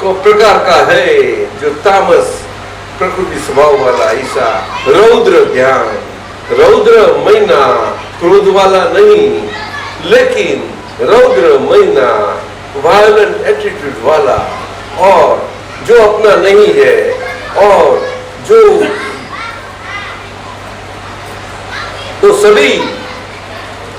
प्रकार का है जो तामस प्रकृति स्वभाव वाला, ऐसा रौद्र ध्यान, रौद्र महीना, क्रोध वाला नहीं, लेकिन रौद्र महीना, वायलेंट एटीट्यूड वाला, और जो अपना नहीं है और जो तो सभी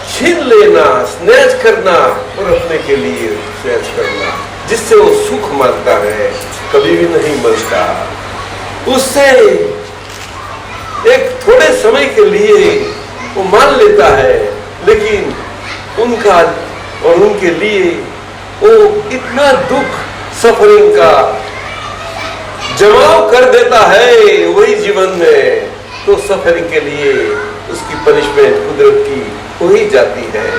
छीन लेना, स्नैच करना और अपने के लिए स्नैच करना, जिससे वो सुख मानता है, कभी भी नहीं मिलता। उससे एक थोड़े समय के लिए वो मान लेता है, लेकिन उनका और उनके लिए वो इतना दुख सफरिंग का जमाव कर देता है वही जीवन में, तो सफरिंग के लिए उसकी पनिशमेंट कुदरत की हो ही जाती है,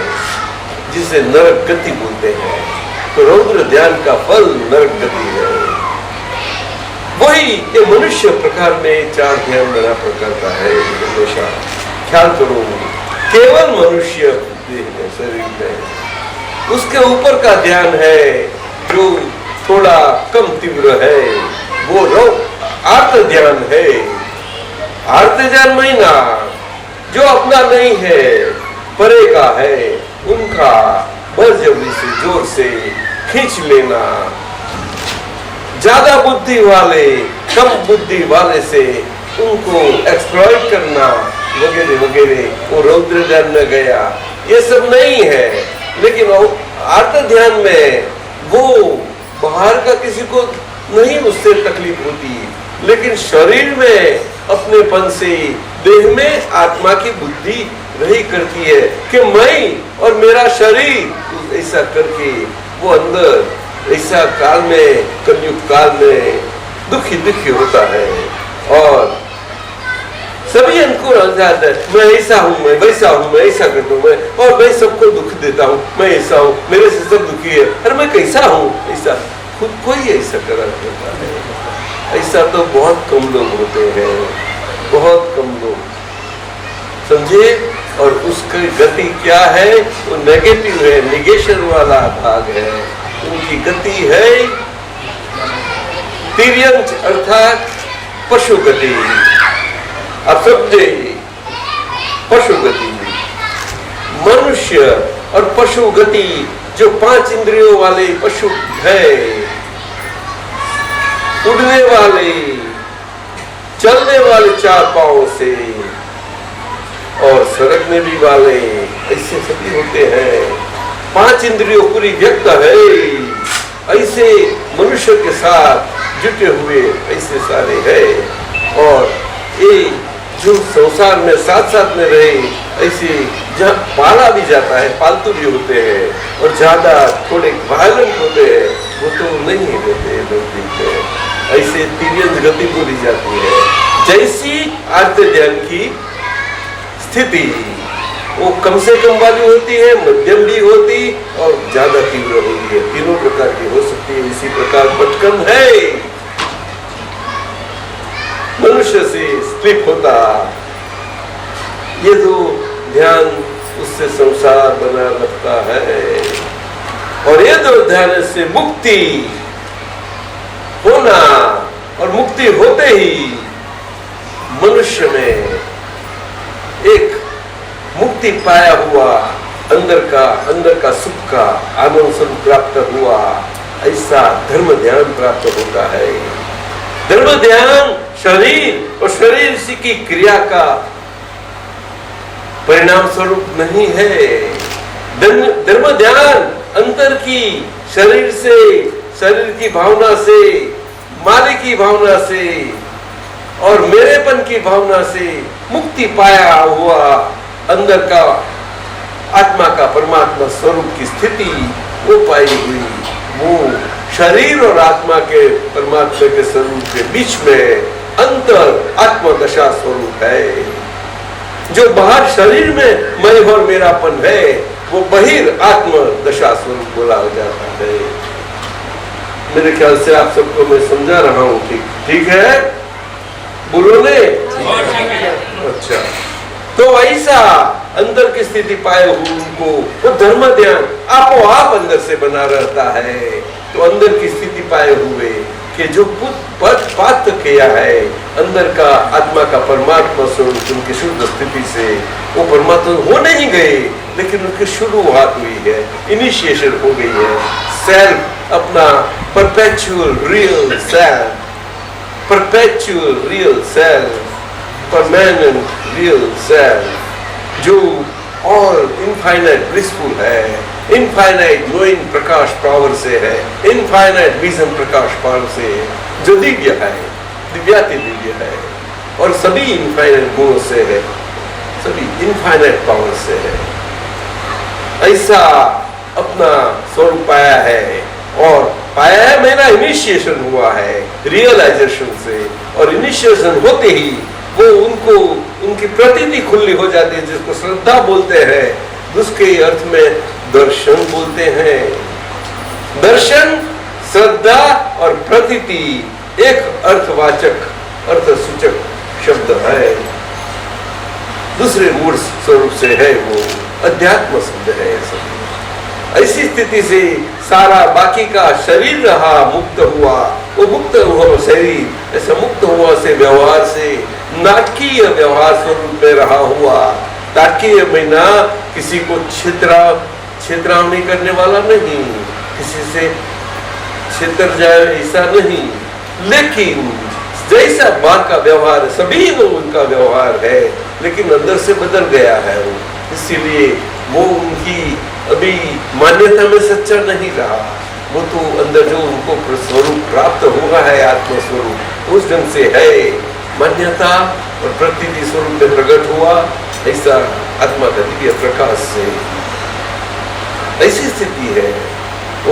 जिसे नरक गति बोलते हैं। तो रौद्र ध्यान का फल नरक गति है। वही ये मनुष्य प्रकार में 4 ध्यान बना प्रकार का है। हमेशा ख्याल करो, केवल मनुष्य देह में, शरीर में, उसके ऊपर का ध्यान है जो थोड़ा कम तीव्र है, वो आर्त ध्यान है। आर्त ध्यान महीना जो अपना नहीं है, परे का है, उनका बलजबरी से जोर से खींच लेना, ज्यादा बुद्धि वाले कम बुद्धि वाले से उनको एक्सप्लॉइट करना वगैरह वगैरह, वो रौद्र ध्यान में गया। ये सब नहीं है, लेकिन आर्त ध्यान में वो बाहर का किसी को नहीं उससे तकलीफ होती, लेकिन शरीर में अपनेपन से देह में आत्मा की बुद्धि रही करती है कि मैं और मेरा शरीर, ऐसा करके वो अंदर ऐसा काल में, कलयुग काल में दुखी दुखी होता है और सभी इनको जाता है, मैं ऐसा हूँ, मैं वैसा हूँ, मैं ऐसा करता हूँ, मैं और मैं सबको दुख देता हूँ, मैं ऐसा हूँ, मेरे से सब दुखी है, अरे मैं कैसा हूँ, ऐसा खुद को ही ऐसा करा करता है। ऐसा तो बहुत कम लोग होते हैं, बहुत कम लोग, समझे। और उसकी गति क्या है? वो नेगेटिव है, निगेशन वाला भाग है। उनकी गति है तिर्यंच अर्थात पशु गति। आप समझे, पशु गति, मनुष्य और पशु गति, जो 5 इंद्रियों वाले पशु है, उड़ने वाले, चलने वाले 4 पांवों से और सरकने भी वाले, ऐसे सभी होते हैं। 5 इंद्रियों पूरी व्यक्त है, ऐसे मनुष्य के साथ जुटे हुए ऐसे सारे हैं। और ये जो संसार में साथ साथ में रहे, ऐसे जहाँ पाला भी जाता है, पालतू भी होते हैं और ज्यादा थोड़े वायलेंट होते हैं, वो तो नहीं रहते लोग। ऐसे तिर्यंच गति बोली जाती है। जैसी आर्त ध्यान की स्थिति वो कम से कम वाली होती है, मध्यम भी होती और ज्यादा तीव्र होती है, तीनों प्रकार की हो सकती है। इसी प्रकार भटकन है, मनुष्य से स्लिप होता, ये जो ध्यान उससे संसार बना रहता है। और ये जो ध्यान से मुक्ति होना, और मुक्ति होते ही मनुष्य में एक मुक्ति पाया हुआ, अंदर का सुख का आनंद स्वरूप प्राप्त हुआ, ऐसा धर्म ध्यान प्राप्त होता है। धर्म ध्यान शरीर और शरीर की क्रिया का परिणाम स्वरूप नहीं है, धर्म ध्यान अंतर की, शरीर से, शरीर की भावना से, मालिक की भावना से और मेरेपन की भावना से मुक्ति पाया हुआ अंदर का आत्मा का परमात्मा स्वरूप की स्थिति वो पाई हुई, वो शरीर और आत्मा के परमात्मा के स्वरूप के बीच में अंतर आत्मदशा स्वरूप है। जो बाहर शरीर में मैं और मेरापन है वो बहिर आत्म दशा स्वरूप बोला जाता है। मेरे ख्याल से आप सबको मैं समझा रहा हूँ, ठीक है? बोलो ने? अच्छा, तो ऐसा अंदर की स्थिति पाए हुए उनको वो धर्म ध्यान आपो आप अंदर से बना रहता है। तो अंदर की स्थिति पाए हुए कि जो प्राप्त किया है अंदर का आत्मा का परमात्मा स्वरूप उनकी शुद्ध स्थिति से, वो परमात्मा हो नहीं गए लेकिन उनकी शुरुआत हुई है, इनिशिएशन हो गई है। सेल्फ अपना perpetual real self, perpetual real self, permanent real self जो और इनफाइनाइट ब्लिसफुल है, इनफाइनाइट नोइंग प्रकाश पावर से है, इनफाइनाइट विजन प्रकाश पावर से है, जो दिव्य है, दिव्याति दिव्य है और सभी इनफाइनाइट गुणों से है, सभी इनफाइनाइट पावर से है। ऐसा अपना स्वरूप पाया है और पाया है मेरा इनिशिएशन हुआ है रियलाइजेशन से, और इनिशिएशन होते ही वो उनको उनकी प्रतीति खुली हो जाती है, जिसको श्रद्धा बोलते हैं, उसके अर्थ में दर्शन बोलते हैं। दर्शन, श्रद्धा और प्रतीति एक अर्थवाचक, अर्थ सूचक शब्द है, दूसरे मूल स्वरूप से है, वो अध्यात्म शब्द है। ऐसी स्थिति से सारा बाकी का शरीर रहा मुक्त हुआ, वो मुक्त हुआ शरीर ऐसा मुक्त हुआ से व्यवहार से नाटकीय व्यवहार स्वरूप में रहा हुआ। ताकि मैं ना किसी को छितरावनी करने वाला नहीं, किसी से छितर जाए ऐसा नहीं, लेकिन जैसा बाहर का व्यवहार सभी वो उनका व्यवहार है, लेकिन अंदर से बदल गया है वो, इसीलिए वो उनकी अभी मान्यता में सच्चा नहीं रहा। वो तो अंदर जो उनको स्वरूप प्राप्त हुआ है आत्म स्वरूप उस ढंग से है, मान्यता और प्रतीति स्वरूप में प्रकट हुआ ऐसा आत्मा का दिव्य प्रकाश से ऐसी स्थिति है।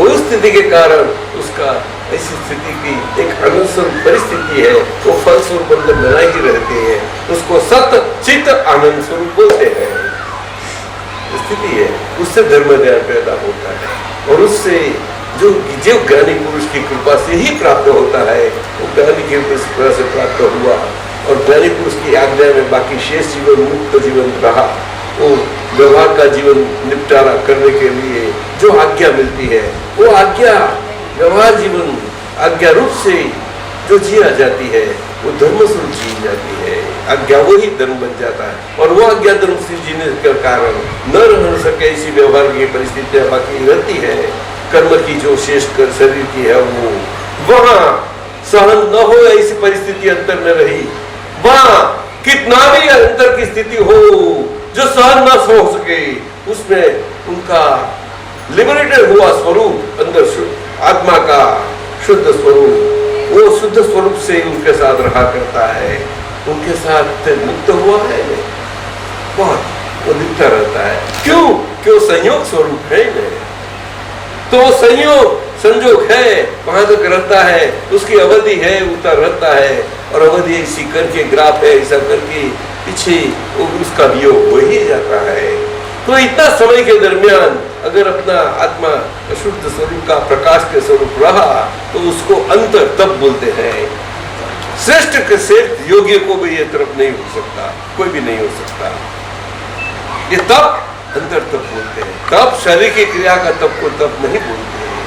उस स्थिति के कारण उसका ऐसी स्थिति की एक अनुस्वरूप परिस्थिति है, वो फल स्वरूप अंदर बना ही रहते हैं, उसको सत चित आनंद स्वरूप बोलते हैं। स्थिति है, उससे धर्म ध्यान पैदा होता है और उससे जो ज्ञानी पुरुष की कृपा से ही प्राप्त होता है, वो ज्ञानी की कृपा से प्राप्त हुआ और ज्ञानी पुरुष की आज्ञा में बाकी शेष जीवन मुक्त जीवन रहा। वो व्यवहार का जीवन निपटारा करने के लिए जो आज्ञा मिलती है वो आज्ञा व्यवहार जीवन आज्ञा रूप से जो जिया जाती है वो धर्म स्वरूप जी जाती है। आज्ञा वही धर्म बन जाता है और वो आज्ञा धर्म से जीने के कारण न रह सके ऐसी व्यवहार की परिस्थितियां बाकी रहती है। कर्म की जो शेष कर शरीर की है वो वहां सहन न हो ऐसी परिस्थिति अंतर में रही, वहां कितना भी अंतर की स्थिति हो जो सहन न हो सके, उसमें उनका लिबरेटेड हुआ स्वरूप अंदर आत्मा का शुद्ध स्वरूप, वो शुद्ध स्वरूप से उनके साथ रहा करता है, उनके साथ मुक्त हुआ है बहुत, वो दिखता रहता है। क्यों? क्यों संयोग स्वरूप है नहीं, तो संयोग संजोग है वहां तक रहता है, उसकी अवधि है उतर रहता है और अवधि ऐसी करके ग्राफ है ऐसा करके पीछे उसका वियोग हो ही जाता है। तो इतना समय के दरमियान अगर अपना आत्मा शुद्ध स्वरूप का प्रकाश के स्वरूप रहा तो उसको अंतर तप बोलते हैं। श्रेष्ठ के श्रेष्ठ योगी को भी ये तरफ नहीं हो सकता, कोई भी नहीं हो सकता। ये तप अंतर तप बोलते हैं। तप शरीर की क्रिया का तप को तप नहीं बोलते हैं,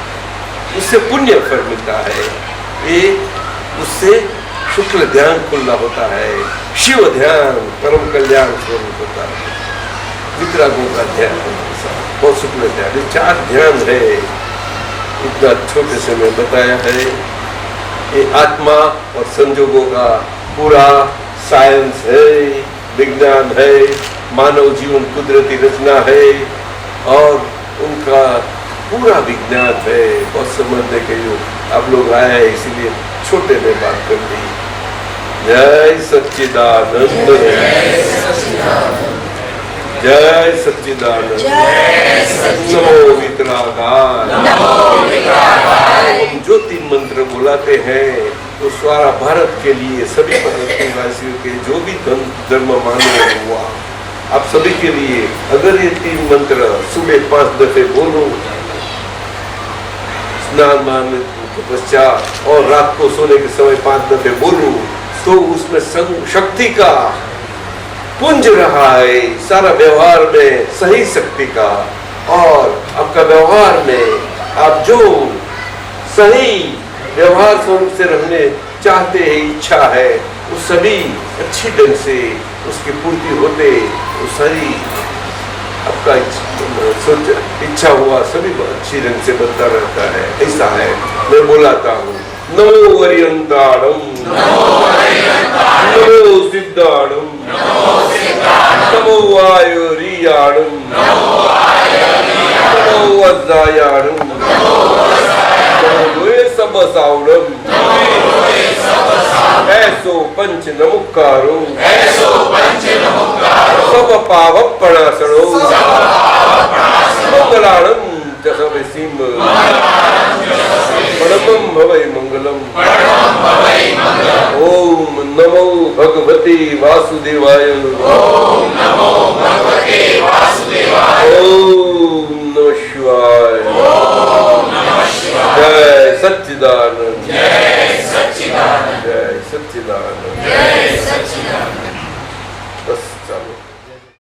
उससे पुण्य फल मिलता है, ये उससे शुक्ल ध्यान खुला होता है, शिव ध्यान परम कल्याण स्वरूप होता है, वितरागों का ध्यान और शुक्ल ध्यान, ये 4 ध्यान है। इतना छोटे से में बताया है। ये आत्मा और संजोगों का पूरा साइंस है, विज्ञान है, मानव जीवन कुदरती रचना है, और उनका पूरा विज्ञान है, बहुत समझने के योग। आप लोग आए हैं इसीलिए छोटे में बात कर दी। जय सच्चिदानंद, जय सच्चिदानंद, नमो वितरागाय। हम जो 3 मंत्र बुलाते हैं तो सारा भारत के लिए, सभी भारतवासियों के जो भी धर्म मानो हुआ, आप सभी के लिए अगर ये 3 मंत्र सुबह 5 दफे बोलो स्नान मारने के पश्चात और रात को सोने के समय 5 दफे बोलो, तो उसमें शक्ति का पुंज रहा है सारा व्यवहार में, सही शक्ति का। और आपका व्यवहार में आप जो सही व्यवहार स्वरूप से रहने चाहते हैं, इच्छा है, वो सभी अच्छी ढंग से उसकी पूर्ति होते, वो सारी आपका सोच इच्छा हुआ सभी अच्छी ढंग से बनता रहता है। ऐसा है, मैं बुलाता हूँ। नमो वरियंताणम, नमो सिद्धाणम, नमो वायुरियाणम, नमो वज्रायाणम, नमो सबसावणम, ऐसो पंच नमुकारो, सब पावपणासनो, मंगलाणम जसवे सिंह, परमं भवै मंगलम। ओम नमो भगवते वासुदेवाय, ओम नमः शिवाय, जय सच्चिदानंद, जय सच्चिदानंद, जय सच्चिदानंद।